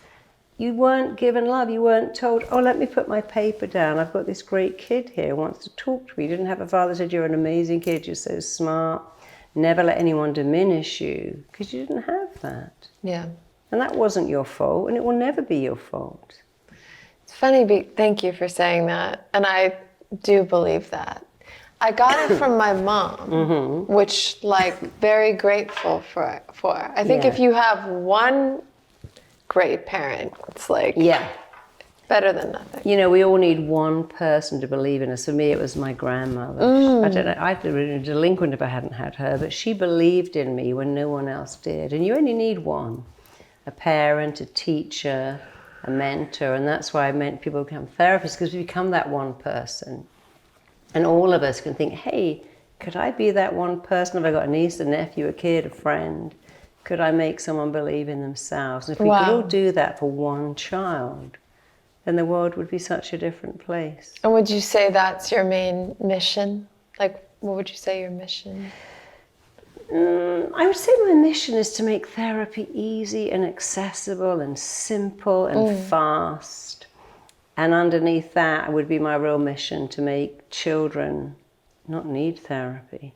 you weren't given love, you weren't told, oh, let me put my paper down, I've got this great kid here who wants to talk to me. You didn't have a father who said, you're an amazing kid, you're so smart, never let anyone diminish you, because you didn't have that. Yeah. And that wasn't your fault, and it will never be your fault. It's funny, thank you for saying that. And I do believe that. I got it from my mom, which, like, very grateful for. I think if you have one great parent, it's like better than nothing. You know, we all need one person to believe in us. For me, it was my grandmother. I don't know, I'd have been delinquent if I hadn't had her, but she believed in me when no one else did. And you only need one, a parent, a teacher, a mentor. And that's why I meant people become therapists, because we become that one person. And all of us can think, hey, could I be that one person? Have I got a niece, a nephew, a kid, a friend? Could I make someone believe in themselves? And if we could all do that for one child, then the world would be such a different place. And would you say that's your main mission? Like, what would you say your mission? I would say my mission is to make therapy easy and accessible and simple and fast. And underneath that would be my real mission to make children not need therapy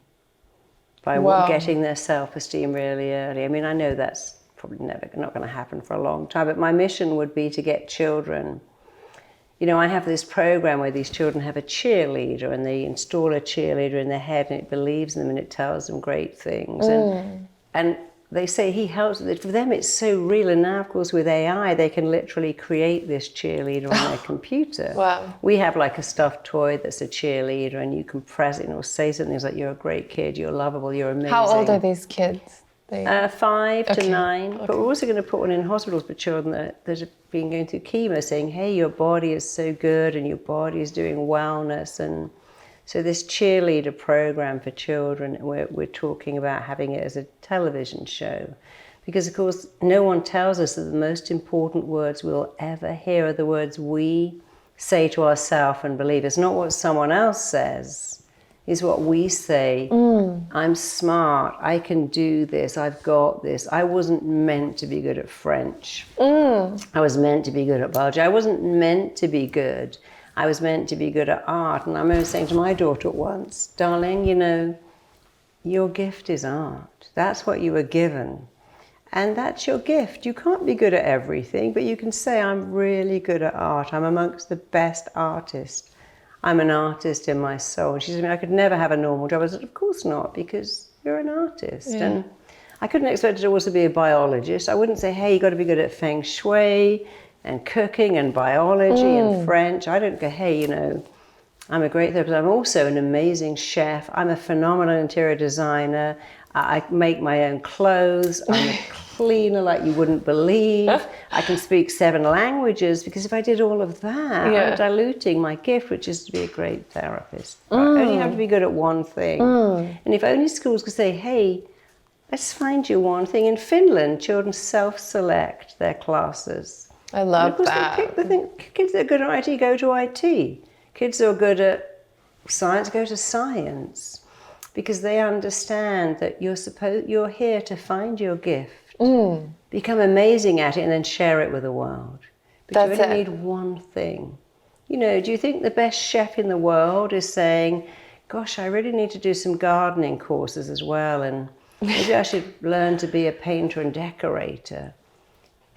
by getting their self-esteem really early. I mean, I know that's probably not going to happen for a long time, but my mission would be to get children. You know, I have this program where these children have a cheerleader, and they install a cheerleader in their head, and it believes in them and it tells them great things. And they say he helps. For them, it's so real. And now, of course, with AI, they can literally create this cheerleader on their computer. Wow. We have like a stuffed toy that's a cheerleader, and you can press it and it'll say something like, you're a great kid, you're lovable, you're amazing. How old are these kids? 5 to 9. But we're also going to put one in hospitals for children that have been going through chemo, saying, hey, your body is so good and your body is doing wellness. And so this cheerleader program for children, we're talking about having it as a television show. Because, of course, no one tells us that the most important words we'll ever hear are the words we say to ourselves and believe. It's not what someone else says. Is what we say. I'm smart, I can do this, I've got this. I wasn't meant to be good at French. I was meant to be good at biology. I wasn't meant to be good. I was meant to be good at art. And I remember saying to my daughter once, darling, you know, your gift is art. That's what you were given. And that's your gift. You can't be good at everything, but you can say, I'm really good at art. I'm amongst the best artists. I'm an artist in my soul. And she said, I could never have a normal job. I said, of course not, because you're an artist. Yeah. And I couldn't expect her to also be a biologist. I wouldn't say, hey, you got to be good at feng shui and cooking and biology and French. I don't go, hey, you know, I'm a great therapist. I'm also an amazing chef. I'm a phenomenal interior designer. I make my own clothes. I'm a cleaner like you wouldn't believe. I can speak 7 languages, because if I did all of that, I'm diluting my gift, which is to be a great therapist. I only have to be good at one thing. And if only schools could say, hey, let's find you one thing. In Finland, children self-select their classes. I love that. They pick the thing. Kids that are good at IT go to IT. Kids that are good at science go to science. Because they understand that you're here to find your gift, become amazing at it, and then share it with the world. But you only need one thing. You know, do you think the best chef in the world is saying, gosh, I really need to do some gardening courses as well, and maybe I should learn to be a painter and decorator?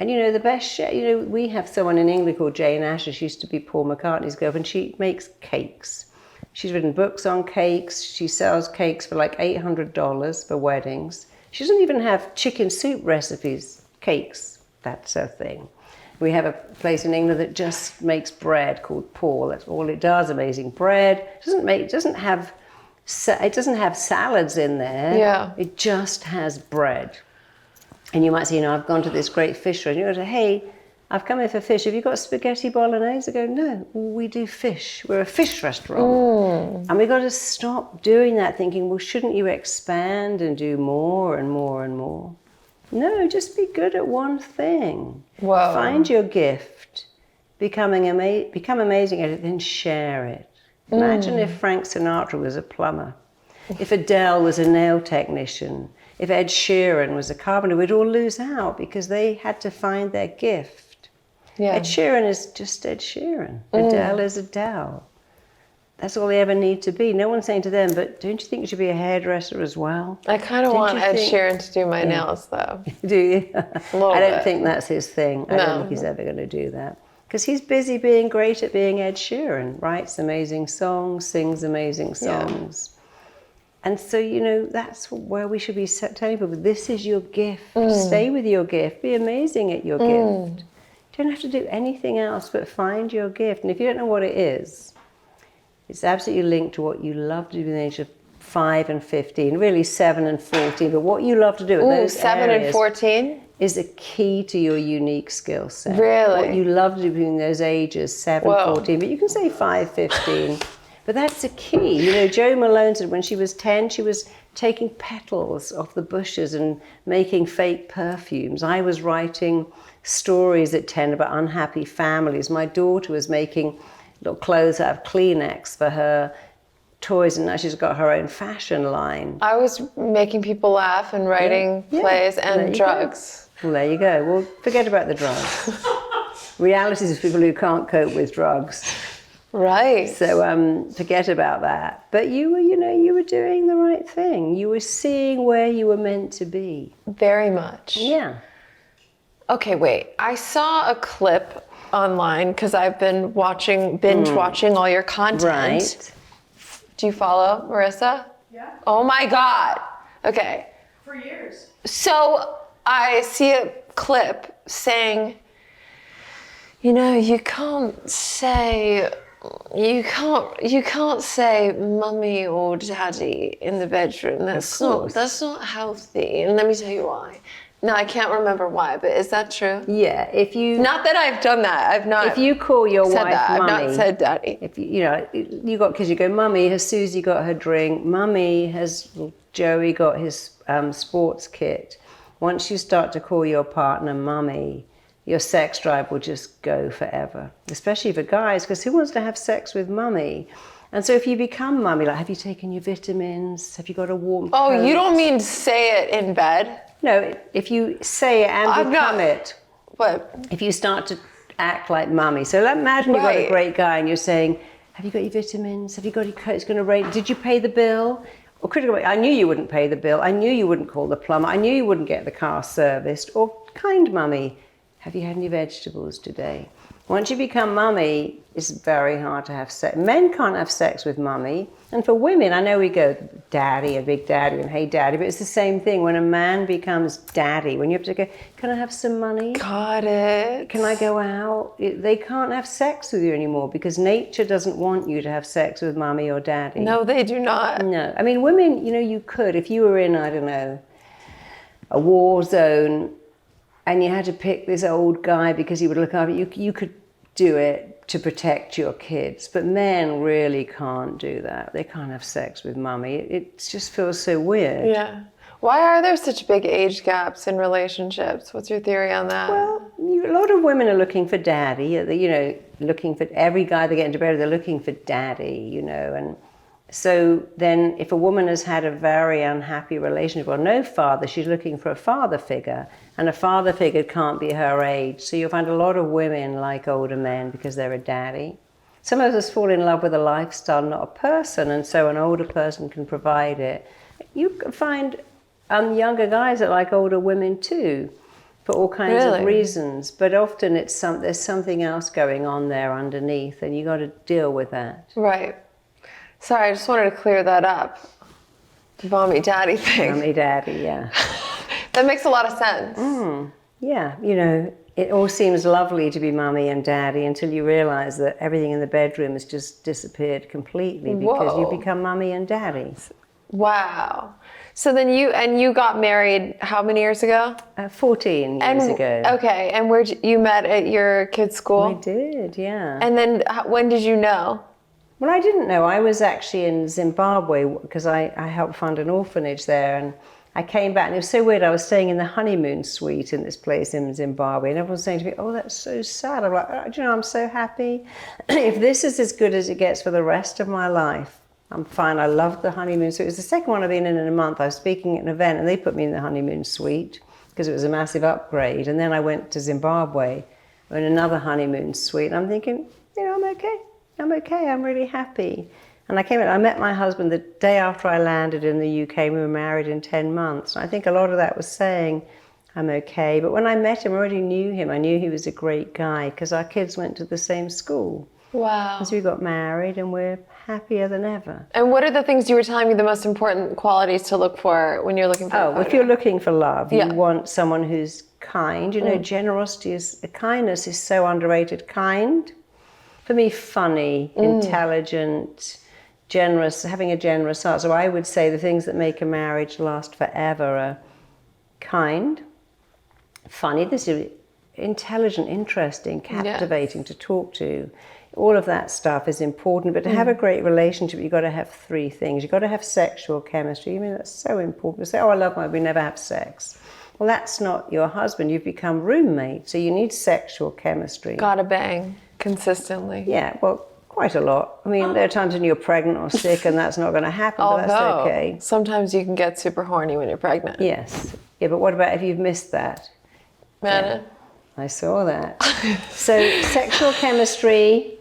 And you know, the best chef, you know, we have someone in England called Jane Asher. She used to be Paul McCartney's girlfriend. She makes cakes. She's written books on cakes. She sells cakes for like $800 for weddings. She doesn't even have chicken soup recipes, cakes. That's her thing. We have a place in England that just makes bread called Paul. That's all it does, amazing bread. It doesn't have salads in there. Yeah. It just has bread. And you might say, you know, I've gone to this great fish restaurant. You go, hey, I've come here for fish. Have you got spaghetti bolognese? I go, no, we do fish. We're a fish restaurant. And we've got to stop doing that, thinking, well, shouldn't you expand and do more and more and more? No, just be good at one thing. Whoa. Find your gift, become amazing at it, then share it. Imagine if Frank Sinatra was a plumber, if Adele was a nail technician, if Ed Sheeran was a carpenter. We'd all lose out because they had to find their gift. Yeah. Ed Sheeran is just Ed Sheeran. Adele is Adele. That's all they ever need to be. No one's saying to them, but don't you think you should be a hairdresser as well? I kind of want Ed Sheeran to do my nails, though. Do you? I don't bit. think that's his thing. I don't think he's ever going to do that. Because he's busy being great at being Ed Sheeran. Writes amazing songs, sings amazing songs. Yeah. And so, you know, that's where we should be telling people, this is your gift. Stay with your gift. Be amazing at your gift. You don't have to do anything else but find your gift. And if you don't know what it is, it's absolutely linked to what you love to do in the age of 5 and 15, really 7 and 14. But what you love to do in those 7 and 14 is a key to your unique skill set. Really? What you love to do between those ages, 7, 14, but you can say 5, 15. But that's a key. You know, Jo Malone said when she was 10, she was taking petals off the bushes and making fake perfumes. I was writing stories at 10 about unhappy families. My daughter was making little clothes out of Kleenex for her toys, and now she's got her own fashion line. I was making people laugh and writing plays and drugs. Well, there you go. Well, forget about the drugs. Reality is people who can't cope with drugs. Right. So forget about that. But you were, you know, you were doing the right thing. You were seeing where you were meant to be. Very much. Yeah. Okay, wait. I saw a clip online because I've been binge watching all your content. Right. Do you follow Marisa? Yeah. Oh my God. Okay. For years. So I see a clip saying, you know, you can't say mummy or daddy in the bedroom. That's not healthy. And let me tell you why. No, I can't remember why, but is that true? Yeah, if you... Not that I've done that. I've not. If you call your said wife that. mummy... I've not said daddy. If you know, you got kids, you go, mummy, has Susie got her drink? Mummy, has Joey got his sports kit? Once you start to call your partner mummy, your sex drive will just go forever. Especially for guys, because who wants to have sex with mummy? And so if you become mummy, like, have you taken your vitamins? Have you got a warm coat? Oh, you don't mean say it in bed? No, if you say it and become it. What? If you start to act like mummy. So imagine you've got a great guy and you're saying, have you got your vitamins? Have you got your coat? It's going to rain. Did you pay the bill? Or critical, I knew you wouldn't pay the bill. I knew you wouldn't call the plumber. I knew you wouldn't get the car serviced. Or kind mummy, have you had any vegetables today? Once you become mummy, it's very hard to have sex. Men can't have sex with mummy. And for women, I know we go daddy and big daddy and hey daddy, but it's the same thing. When a man becomes daddy, when you have to go, can I have some money? Got it. Can I go out? They can't have sex with you anymore because nature doesn't want you to have sex with mummy or daddy. No, they do not. No. I mean, women, you know, you could, if you were in, I don't know, a war zone and you had to pick this old guy because he would look after you, you could do it to protect your kids. But men really can't do that. They can't have sex with mummy. It just feels so weird. Yeah. Why are there such big age gaps in relationships? What's your theory on that? Well, a lot of women are looking for daddy, you know, looking for every guy they get into bed with, they're looking for daddy, you know, and so then if a woman has had a very unhappy relationship or no father, she's looking for a father figure, and a father figure can't be her age. So you'll find a lot of women like older men because they're a daddy. Some of us fall in love with a lifestyle, not a person, and so an older person can provide it. You can find younger guys that like older women too, for all kinds of reasons. But often there's something else going on there underneath, and you got to deal with that. Right. Sorry, I just wanted to clear that up. The mommy daddy thing. Mommy daddy, yeah. That makes a lot of sense. Yeah, you know, it all seems lovely to be mummy and daddy until you realize that everything in the bedroom has just disappeared completely because you become mummy and daddy. Wow. So then you got married how many years ago? 14 years ago. Okay, and where you met at your kids' school? I did, yeah. And then when did you know? Well, I didn't know. I was actually in Zimbabwe because I helped fund an orphanage there, and I came back and it was so weird. I was staying in the honeymoon suite in this place in Zimbabwe, and everyone was saying to me, "Oh, that's so sad." I'm like, "Oh, do you know, I'm so happy. If this is as good as it gets for the rest of my life, I'm fine." I loved the honeymoon suite. It was the second one I've been in a month. I was speaking at an event, and they put me in the honeymoon suite because it was a massive upgrade. And then I went to Zimbabwe in another honeymoon suite. And I'm thinking, you know, I'm okay. I'm okay. I'm really happy. And I came in, I met my husband the day after I landed in the UK. We were married in 10 months. And I think a lot of that was saying, I'm okay. But when I met him, I already knew him. I knew he was a great guy because our kids went to the same school. Wow. So we got married and we're happier than ever. And what are the things you were telling me the most important qualities to look for when you're looking for a partner? If you're looking for love, Yeah. you want someone who's kind. You know, generosity kindness is so underrated. Kind, for me, funny, intelligent, generous, having a generous heart. So I would say the things that make a marriage last forever are kind, funny, this is intelligent, interesting, captivating to talk to. All of that stuff is important, but to have a great relationship, you've got to have three things. You've got to have sexual chemistry. I mean, that's so important. We say, oh, I love my, we never have sex. Well, that's not your husband. You've become roommates, so you need sexual chemistry. Gotta bang consistently. Yeah, well, quite a lot. I mean, there are times when you're pregnant or sick and that's not going to happen, but that's okay. Sometimes you can get super horny when you're pregnant. Yes. Yeah, but what about if you've missed that? Man, I saw that. So sexual chemistry,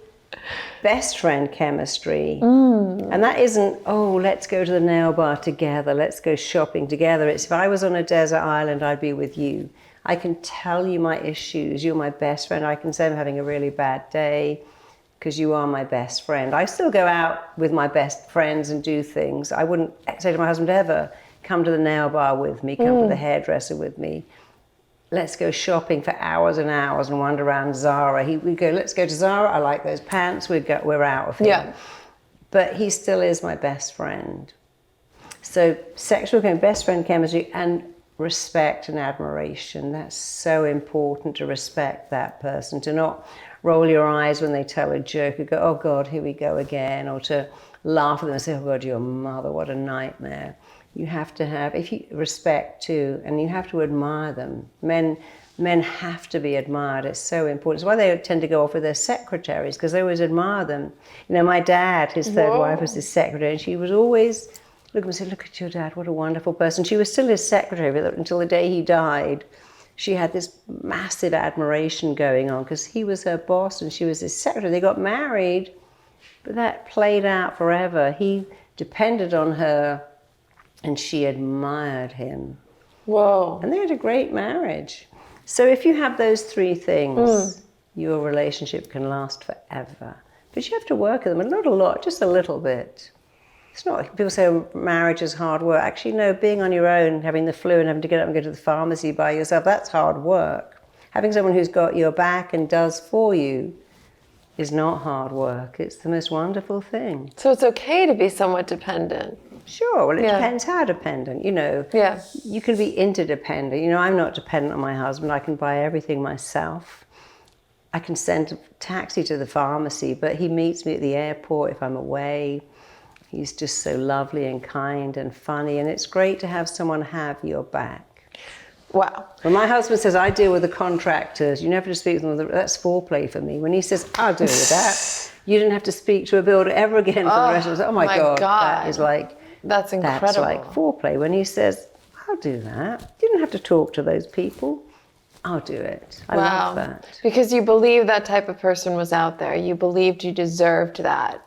best friend chemistry. And that isn't, oh, let's go to the nail bar together, let's go shopping together. It's if I was on a desert island, I'd be with you. I can tell you my issues. You're my best friend. I can say I'm having a really bad day because you are my best friend. I still go out with my best friends and do things. I wouldn't say to my husband ever, come to the nail bar with me, come to the hairdresser with me. Let's go shopping for hours and hours and wander around Zara. We'd go, let's go to Zara. I like those pants. We're out of here. Yeah. But he still is my best friend. So sexual best friend chemistry and respect and admiration. That's so important, to respect that person, to not roll your eyes when they tell a joke and go, oh God, here we go again, or to laugh at them and say, oh God, your mother, what a nightmare. You have to have, if you respect too, and you have to admire them. Men have to be admired. It's so important. It's why they tend to go off with their secretaries, because they always admire them. You know, my dad, his third wife, was his secretary, and she was always look at him and say, look at your dad, what a wonderful person. She was still his secretary, but until the day he died, she had this massive admiration going on because he was her boss and she was his secretary. They got married, but that played out forever. He depended on her and she admired him. Whoa. And they had a great marriage. So if you have those three things, your relationship can last forever. But you have to work at them not a lot, just a little bit. It's not, people say marriage is hard work. Actually, no, being on your own, having the flu and having to get up and go to the pharmacy by yourself, that's hard work. Having someone who's got your back and does for you is not hard work. It's the most wonderful thing. So it's okay to be somewhat dependent. Sure, well, it depends how dependent, you know. Yeah. You can be interdependent. You know, I'm not dependent on my husband. I can buy everything myself. I can send a taxi to the pharmacy, but he meets me at the airport if I'm away. He's just so lovely and kind and funny, and it's great to have someone have your back. Wow. When my husband says, I deal with the contractors, you never have to speak to them, that's foreplay for me. When he says, I'll deal with that, you didn't have to speak to a builder ever again for the rest of the day. Oh my God, that is like, that's incredible. That's like foreplay. When he says, I'll do that, you didn't have to talk to those people. I'll do it. I love that. Because you believe that type of person was out there. You believed you deserved that.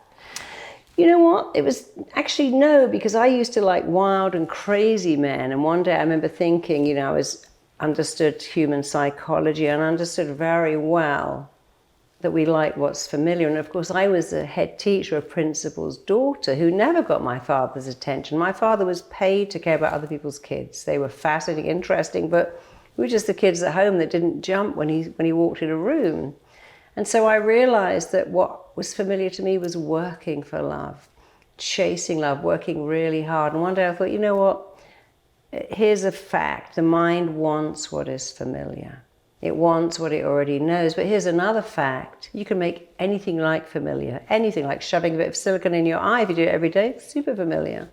You know what? It was actually no, because I used to like wild and crazy men. And one day I remember thinking, you know, I understood human psychology and understood very well that we like what's familiar. And of course, I was a head teacher, a principal's daughter who never got my father's attention. My father was paid to care about other people's kids. They were fascinating, interesting, but we were just the kids at home that didn't jump when he walked in a room. And so I realized that what was familiar to me was working for love, chasing love, working really hard. And one day I thought, you know what? Here's a fact. The mind wants what is familiar. It wants what it already knows. But here's another fact. You can make anything like familiar. Anything like shoving a bit of silicone in your eye if you do it every day, it's super familiar.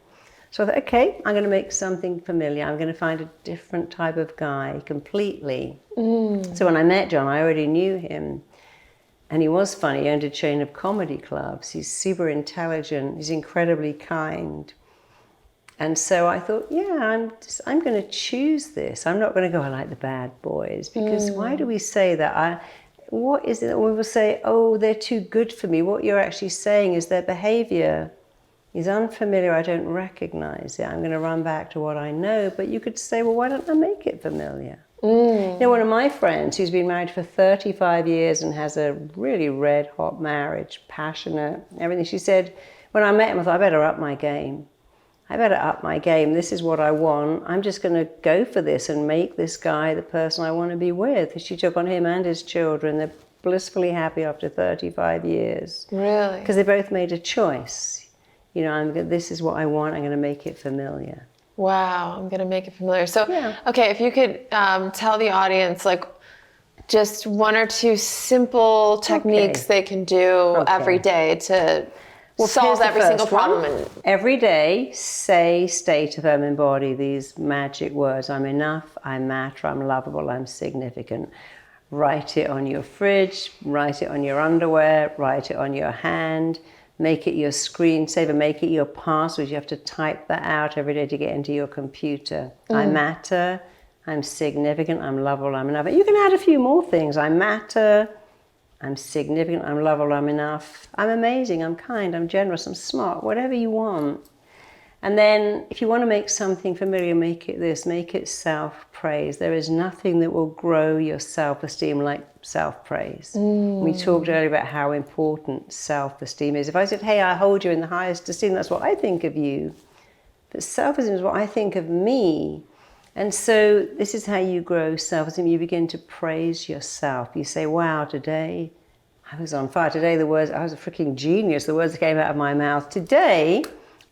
So I thought, okay, I'm going to make something familiar. I'm going to find a different type of guy completely. So when I met John, I already knew him. And he was funny. He owned a chain of comedy clubs. He's super intelligent. He's incredibly kind. And so I thought, yeah, I'm going to choose this. I'm not going to go, I like the bad boys. Because why do we say that? What is it that we will say, oh, they're too good for me? What you're actually saying is their behavior is unfamiliar. I don't recognize it. I'm going to run back to what I know. But you could say, well, why don't I make it familiar? You know, one of my friends who's been married for 35 years and has a really red hot marriage, passionate, everything. She said, when I met him, I thought, I better up my game. I better up my game. This is what I want. I'm just going to go for this and make this guy the person I want to be with. She took on him and his children. They're blissfully happy after 35 years. Really? Because they both made a choice. You know, this is what I want. I'm going to make it familiar. Wow, I'm going to make it familiar. So, Yeah. okay, if you could tell the audience, like, just one or two simple techniques they can do every day to solve every single problem. Every day, state, affirm, embody these magic words. I'm enough, I matter, I'm lovable, I'm significant. Write it on your fridge, write it on your underwear, write it on your hand. Make it your screensaver, make it your password. You have to type that out every day to get into your computer. I matter, I'm significant, I'm lovable, I'm enough. You can add a few more things. I matter, I'm significant, I'm lovable, I'm enough. I'm amazing, I'm kind, I'm generous, I'm smart, whatever you want. And then if you want to make something familiar, make it this, make it self-praise. There is nothing that will grow your self-esteem like self-praise. We talked earlier about how important self-esteem is. If I said, hey, I hold you in the highest esteem, that's what I think of you. But self-esteem is what I think of me. And so this is how you grow self-esteem. You begin to praise yourself. You say, wow, today I was on fire. Today I was a freaking genius. The words that came out of my mouth. Today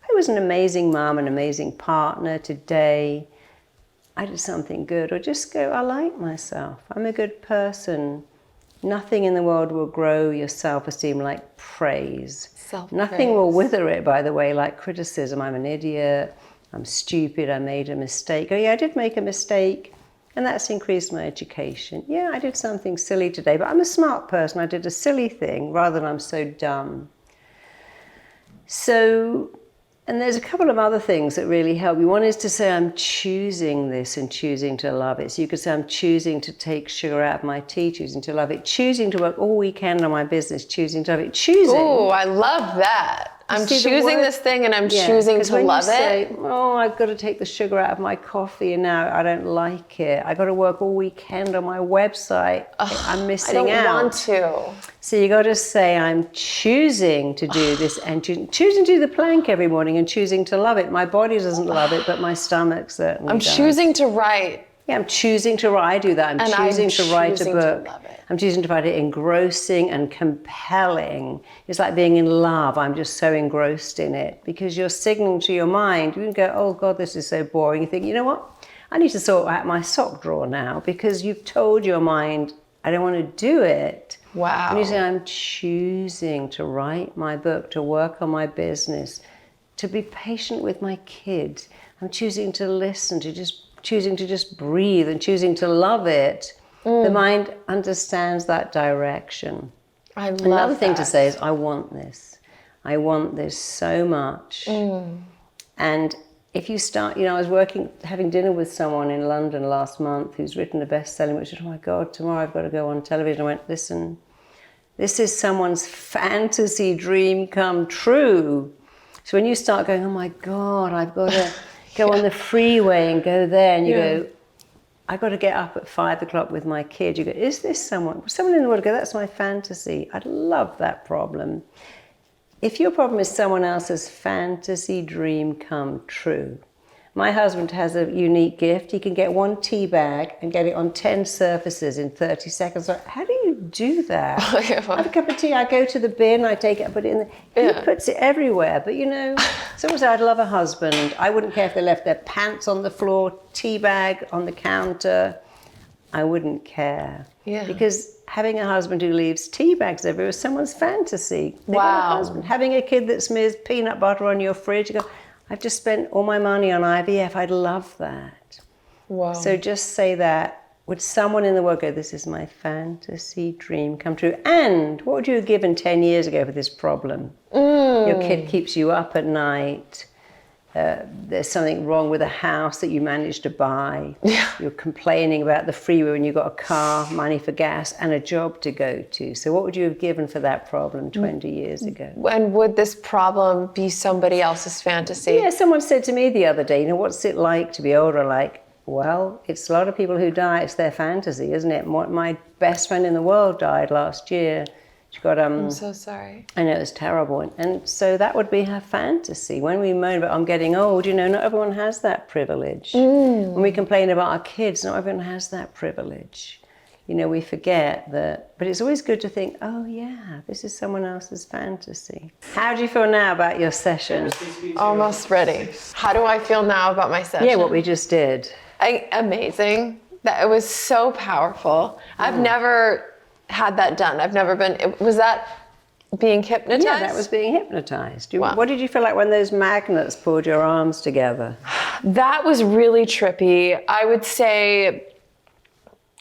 I was an amazing mom, an amazing partner. Today I did something good. Or just go, I like myself. I'm a good person. Nothing in the world will grow your self-esteem like praise. Nothing will wither it, by the way, like criticism. I'm an idiot. I'm stupid. I made a mistake. Oh yeah, I did make a mistake. And that's increased my education. Yeah, I did something silly today, but I'm a smart person. I did a silly thing rather than I'm so dumb. So, and there's a couple of other things that really help you. One is to say, I'm choosing this and choosing to love it. So you could say, I'm choosing to take sugar out of my tea, choosing to love it, choosing to work all weekend on my business, choosing to love it, choosing. Oh, I love that. I'm choosing this thing and I'm choosing to love it. Say, oh, I've got to take the sugar out of my coffee and now I don't like it. I've got to work all weekend on my website. I'm missing out. I don't want to. So you got to say, I'm choosing to do this and choosing to do the plank every morning and choosing to love it. My body doesn't love it, but my stomach certainly does. Choosing to write. Yeah, I'm choosing to write. I do that. I'm choosing to write a book. I'm choosing to find it engrossing and compelling. It's like being in love. I'm just so engrossed in it because you're signaling to your mind. You can go, oh God, this is so boring. You think, you know what? I need to sort out my sock drawer now because you've told your mind, I don't want to do it. Wow. And you say, I'm choosing to write my book, to work on my business, to be patient with my kids. I'm choosing to listen, choosing to just breathe and choosing to love it. The mind understands that direction. I love Another thing that. to say is, I want this. I want this so much. And if you start, I was having dinner with someone in London last month who's written a best-selling, which said, oh my God, tomorrow I've got to go on television. I went, listen, this is someone's fantasy dream come true. So when you start going, oh my God, I've got to go on the freeway and go there, and you go, I've got to get up at 5 o'clock with my kid. You go, is this someone in the world go, that's my fantasy. I'd love that problem. If your problem is someone else's fantasy dream come true. My husband has a unique gift. He can get one tea bag and get it on 10 surfaces in 30 seconds. Like, how do you do that? I have a cup of tea, I go to the bin, I take it, I put it in there. He puts it everywhere. But someone said, I'd love a husband. I wouldn't care if they left their pants on the floor, tea bag on the counter. I wouldn't care. Yeah. Because having a husband who leaves tea bags everywhere is someone's fantasy. Wow. Having a kid that smears peanut butter on your fridge, you go, I've just spent all my money on IVF. I'd love that. Wow. So just say that. Would someone in the world go, this is my fantasy dream come true? And what would you have given 10 years ago for this problem? Your kid keeps you up at night. There's something wrong with a house that you managed to buy. Yeah. You're complaining about the freeway when you've got a car, money for gas, and a job to go to. So what would you have given for that problem 20 years ago? And would this problem be somebody else's fantasy? Yeah, someone said to me the other day, you know, what's it like to be older? Like, well, it's a lot of people who die. It's their fantasy, isn't it? My best friend in the world died last year. She got I'm so sorry. I know, it was terrible. And so that would be her fantasy. When we moan about, I'm getting old, you know, not everyone has that privilege. When we complain about our kids, not everyone has that privilege. You know, we forget that. But it's always good to think, oh, yeah, this is someone else's fantasy. How do you feel now about your session? Almost ready. How do I feel now about my session? Yeah, what we just did. Amazing. That it was so powerful. I've never had that done. I've never been. Was that being hypnotized? Yeah, that was being hypnotized. Wow. What did you feel like when those magnets pulled your arms together? That was really trippy. I would say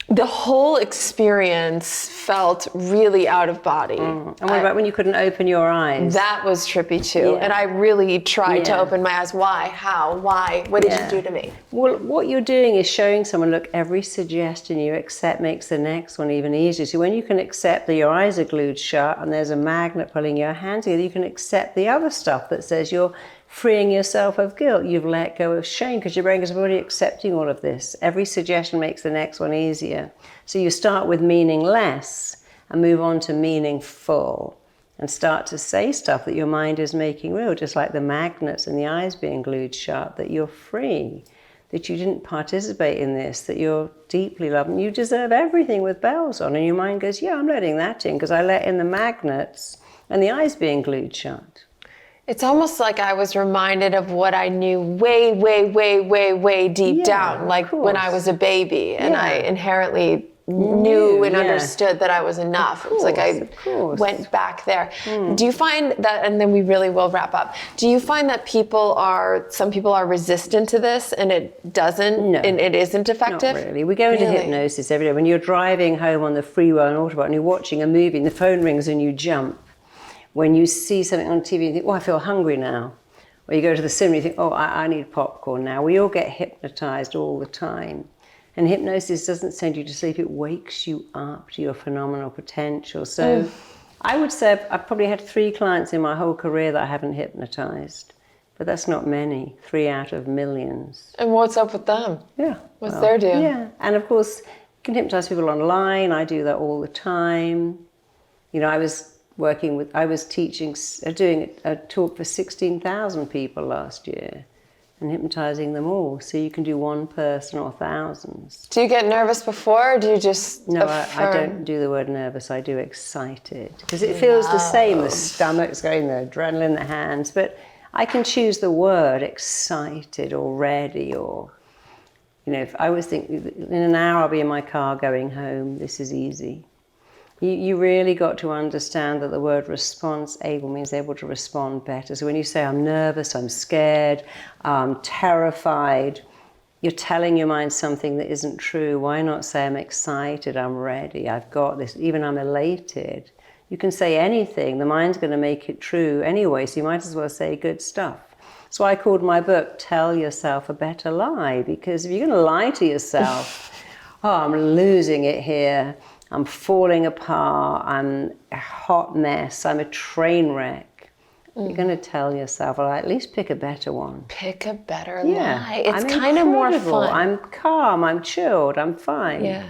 the whole experience felt really out of body. And what about when you couldn't open your eyes? That was trippy too. Yeah. And I really tried to Yeah. open my eyes. Why? How? Why? What did you do to me? Well, what you're doing is showing someone, look, every suggestion you accept makes the next one even easier. So when you can accept that your eyes are glued shut and there's a magnet pulling your hands together, you can accept the other stuff that says you're freeing yourself of guilt. You've let go of shame because your brain is already accepting all of this. Every suggestion makes the next one easier. So you start with meaningless and move on to meaningful and start to say stuff that your mind is making real, just like the magnets and the eyes being glued shut, that you're free, that you didn't participate in this, that you're deeply loved and you deserve everything with bells on. And your mind goes, yeah, I'm letting that in because I let in the magnets and the eyes being glued shut. It's almost like I was reminded of what I knew way, way, way, way, way deep down, like when I was a baby, and I inherently knew and understood that I was enough. It was like I went back there. Do you find that, and then we really will wrap up, do you find that some people are resistant to this and it doesn't, and it isn't effective? Not really. We go into hypnosis every day. When you're driving home on the freeway on autobahn and you're watching a movie and the phone rings and you jump. When you see something on TV, you think, oh, I feel hungry now. Or you go to the cinema, you think, oh, I need popcorn now. We all get hypnotized all the time. And hypnosis doesn't send you to sleep, it wakes you up to your phenomenal potential. So I would say I've probably had 3 clients in my whole career that I haven't hypnotized. But that's not many, 3 out of millions. And what's up with them? Yeah. What's their deal? Yeah, and of course, you can hypnotize people online. I do that all the time. You know, I was teaching, doing a talk for 16,000 people last year and hypnotizing them all. So you can do one person or thousands. Do you get nervous before or do you just No, I don't do the word nervous, I do excited. Because it feels the same, the stomach's going, the adrenaline, the hands. But I can choose the word excited or ready or, you know, if I was thinking, in an hour I'll be in my car going home, this is easy. You really got to understand that the word response able means able to respond better. So when you say, I'm nervous, I'm scared, I'm terrified, you're telling your mind something that isn't true. Why not say, I'm excited, I'm ready, I've got this, even I'm elated. You can say anything, the mind's going to make it true anyway, so you might as well say good stuff. So I called my book, Tell Yourself a Better Lie, because if you're going to lie to yourself, oh, I'm losing it here, I'm falling apart, I'm a hot mess, I'm a train wreck. You're going to tell yourself, well, at least pick a better one. Pick a better lie. It's I'm kind of more incredible. fun. I'm calm, I'm chilled, I'm fine. Yeah.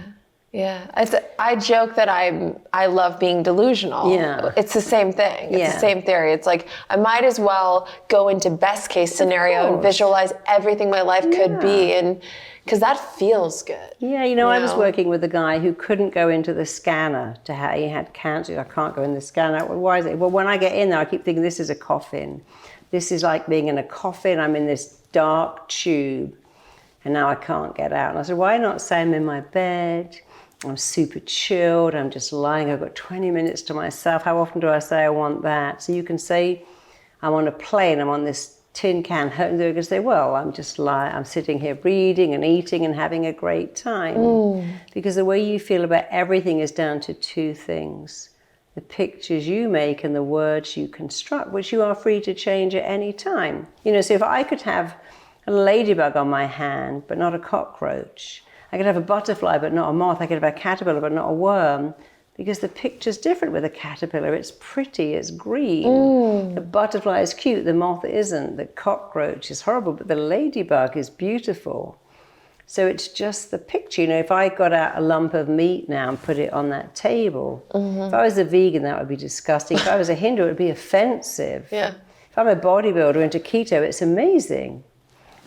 I joke that I love being delusional. Yeah. It's the same thing. It's the same theory. It's like I might as well go into best case scenario and visualize everything my life could be, and because that feels good. Yeah, you know, I was working with a guy who couldn't go into the scanner. He had cancer. I can't go in the scanner. Well, why is it? Well, when I get in there, I keep thinking this is a coffin. This is like being in a coffin. I'm in this dark tube, and now I can't get out. And I said, why not say I'm in my bed? I'm super chilled. I'm just lying. I've got 20 minutes to myself. How often do I say I want that? So you can say, I'm on a plane. I'm on this tin can hurt, they're going to say, well, I'm sitting here reading and eating and having a great time. Because the way you feel about everything is down to two things: the pictures you make and the words you construct, which you are free to change at any time. You know, so if I could have a ladybug on my hand, but not a cockroach, I could have a butterfly, but not a moth, I could have a caterpillar, but not a worm, because the picture's different with a caterpillar. It's pretty, it's green. The butterfly is cute, the moth isn't. The cockroach is horrible, but the ladybug is beautiful. So it's just the picture. You know, if I got out a lump of meat now and put it on that table, if I was a vegan, that would be disgusting. If I was a Hindu, it would be offensive. Yeah. If I'm a bodybuilder into keto, it's amazing.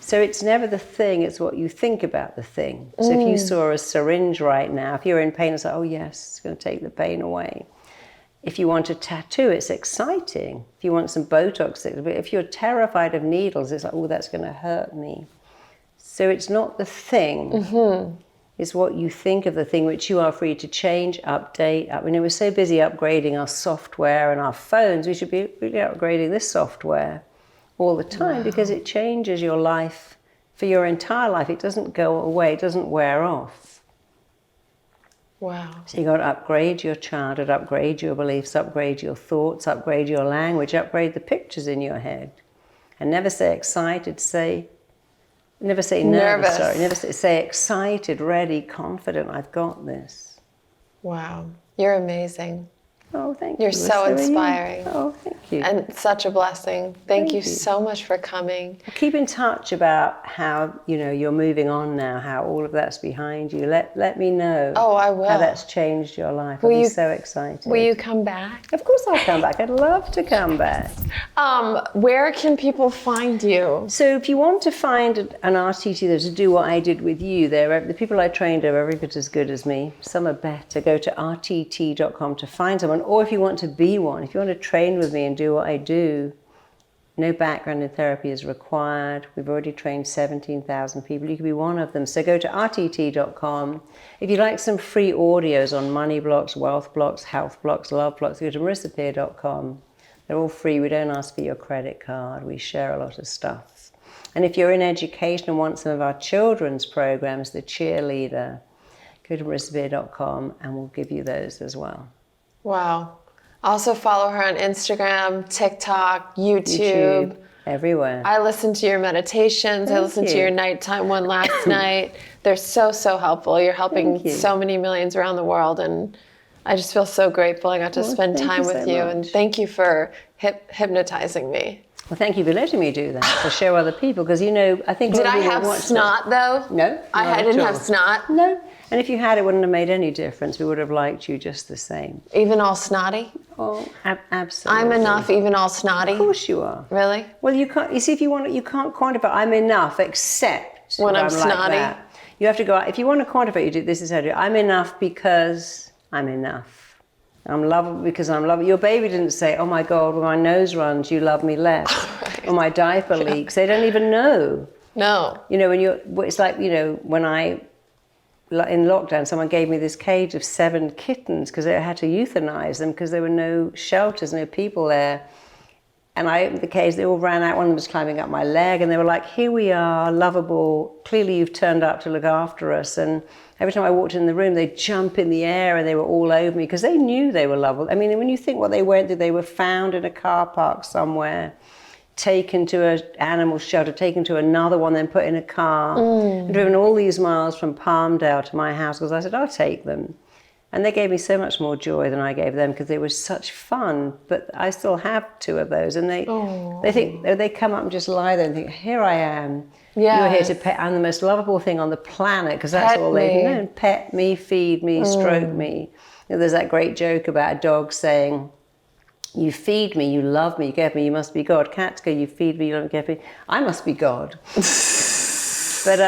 So it's never the thing, it's what you think about the thing. So if you saw a syringe right now, if you're in pain, it's like, oh yes, it's going to take the pain away. If you want a tattoo, it's exciting. If you want some Botox, if you're terrified of needles, it's like, oh, that's going to hurt me. So it's not the thing, it's what you think of the thing, which you are free to change, update. I mean, we're so busy upgrading our software and our phones, we should be really upgrading this software all the time, because it changes your life for your entire life. It doesn't go away, it doesn't wear off. Wow. So you've got to upgrade your childhood, upgrade your beliefs, upgrade your thoughts, upgrade your language, upgrade the pictures in your head. And never say excited, never say nervous, sorry. Never say excited, ready, confident, I've got this. Wow. You're amazing. Oh, thank you. You're so inspiring. Oh, thank you. And such a blessing. Thank you so much for coming. Keep in touch about how, you know, you're moving on now, how all of that's behind you. Let me know. Oh, I will. How that's changed your life. I'll be so excited. Will you come back? Of course I'll come back. I'd love to come back. Where can people find you? So if you want to find an RTT to do what I did with you, the people I trained are every bit as good as me. Some are better. Go to rtt.com to find someone. Or if you want to be one, if you want to train with me and do what I do, no background in therapy is required. We've already trained 17,000 people. You can be one of them. So go to rtt.com. If you'd like some free audios on money blocks, wealth blocks, health blocks, love blocks, go to marisapeer.com. They're all free. We don't ask for your credit card. We share a lot of stuff. And if you're in education and want some of our children's programs, the cheerleader, go to marisapeer.com and we'll give you those as well. Wow. Also follow her on Instagram, TikTok, YouTube. Everywhere. I listened to your meditations. I listened to your nighttime one last night. They're so, so helpful. You're helping so many millions around the world. And I just feel so grateful I got to spend time with you. And thank you for hypnotizing me. Well, thank you for letting me do that, to show other people. Because, you know, I think... Did I have snot, though? No. I didn't have snot? No. And if you had, it wouldn't have made any difference. We would have liked you just the same. Even all snotty? Oh, absolutely. I'm enough, even all snotty? Of course you are. Really? Well, you can't. You see, if you want, you can't quantify. I'm enough, except when I'm snotty. Like that. You have to go. If you want to quantify, you do. This is how to do it. I'm enough because I'm enough. I'm lovable because I'm lovable. Your baby didn't say, "Oh my God, when my nose runs, you love me less," or my diaper leaks. They don't even know. No. You know, it's like, you know, when in lockdown, someone gave me this cage of 7 kittens because they had to euthanize them because there were no shelters, no people there. And I opened the cage, they all ran out. One of them was climbing up my leg, and they were like, here we are, lovable. Clearly you've turned up to look after us. And every time I walked in the room, they'd jump in the air and they were all over me because they knew they were lovable. I mean, when you think what they went through, they were found in a car park somewhere, taken to an animal shelter, taken to another one, then put in a car, and driven all these miles from Palmdale to my house because I said, I'll take them. And they gave me so much more joy than I gave them because they were such fun. But I still have 2 of those, and they think, they come up and just lie there and think, here I am. Yes. You're here to pet. I'm the most lovable thing on the planet because that's all they've known. Pet me, feed me, stroke me. You know, there's that great joke about a dog saying, you feed me, you love me, you give me, you must be God. Cats go, you feed me, you love me, give me. I must be God. But,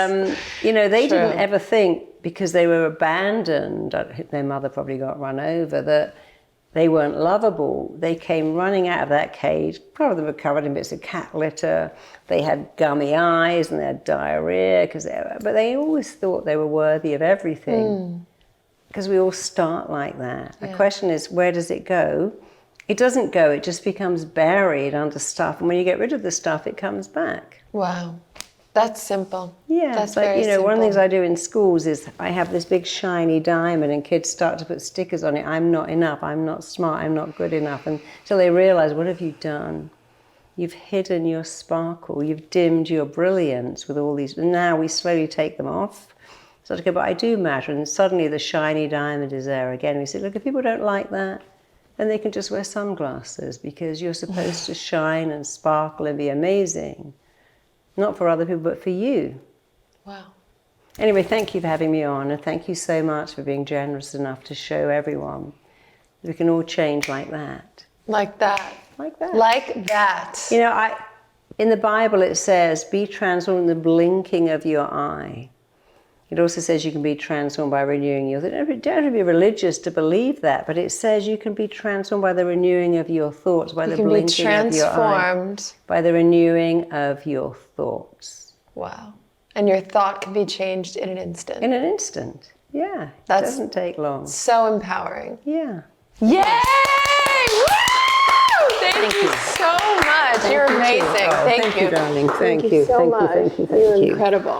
you know, they didn't ever think, because they were abandoned, their mother probably got run over, that they weren't lovable. They came running out of that cage. Part of them were covered in bits of cat litter. They had gummy eyes and they had diarrhea, but they always thought they were worthy of everything. Because we all start like that. The question is, where does it go? It doesn't go, it just becomes buried under stuff. And when you get rid of the stuff, it comes back. Wow. That's simple. Yeah, that's but very simple. one of the things I do in schools is I have this big shiny diamond and kids start to put stickers on it. I'm not enough, I'm not smart, I'm not good enough. Until they realize, what have you done? You've hidden your sparkle, you've dimmed your brilliance with all these, and now we slowly take them off. So to go, but I do matter, and suddenly the shiny diamond is there again. We say, look, if people don't like that, then they can just wear sunglasses, because you're supposed to shine and sparkle and be amazing. Not for other people, but for you. Wow. Anyway, thank you for having me on, and thank you so much for being generous enough to show everyone we can all change like that. Like that. Like that. Like that. In the Bible it says, be transformed in the blinking of your eye. It also says you can be transformed by renewing your thoughts. You don't have to be religious to believe that, but it says you can be transformed by the renewing of your thoughts, by the blinking of your eye, by the renewing of your thoughts. Wow. And your thought can be changed in an instant. In an instant, yeah. It doesn't take long. So empowering. Yeah. Yay! Woo! Thank you so much. You're amazing. Thank you, darling. Thank you so much. Thank you. You're incredible.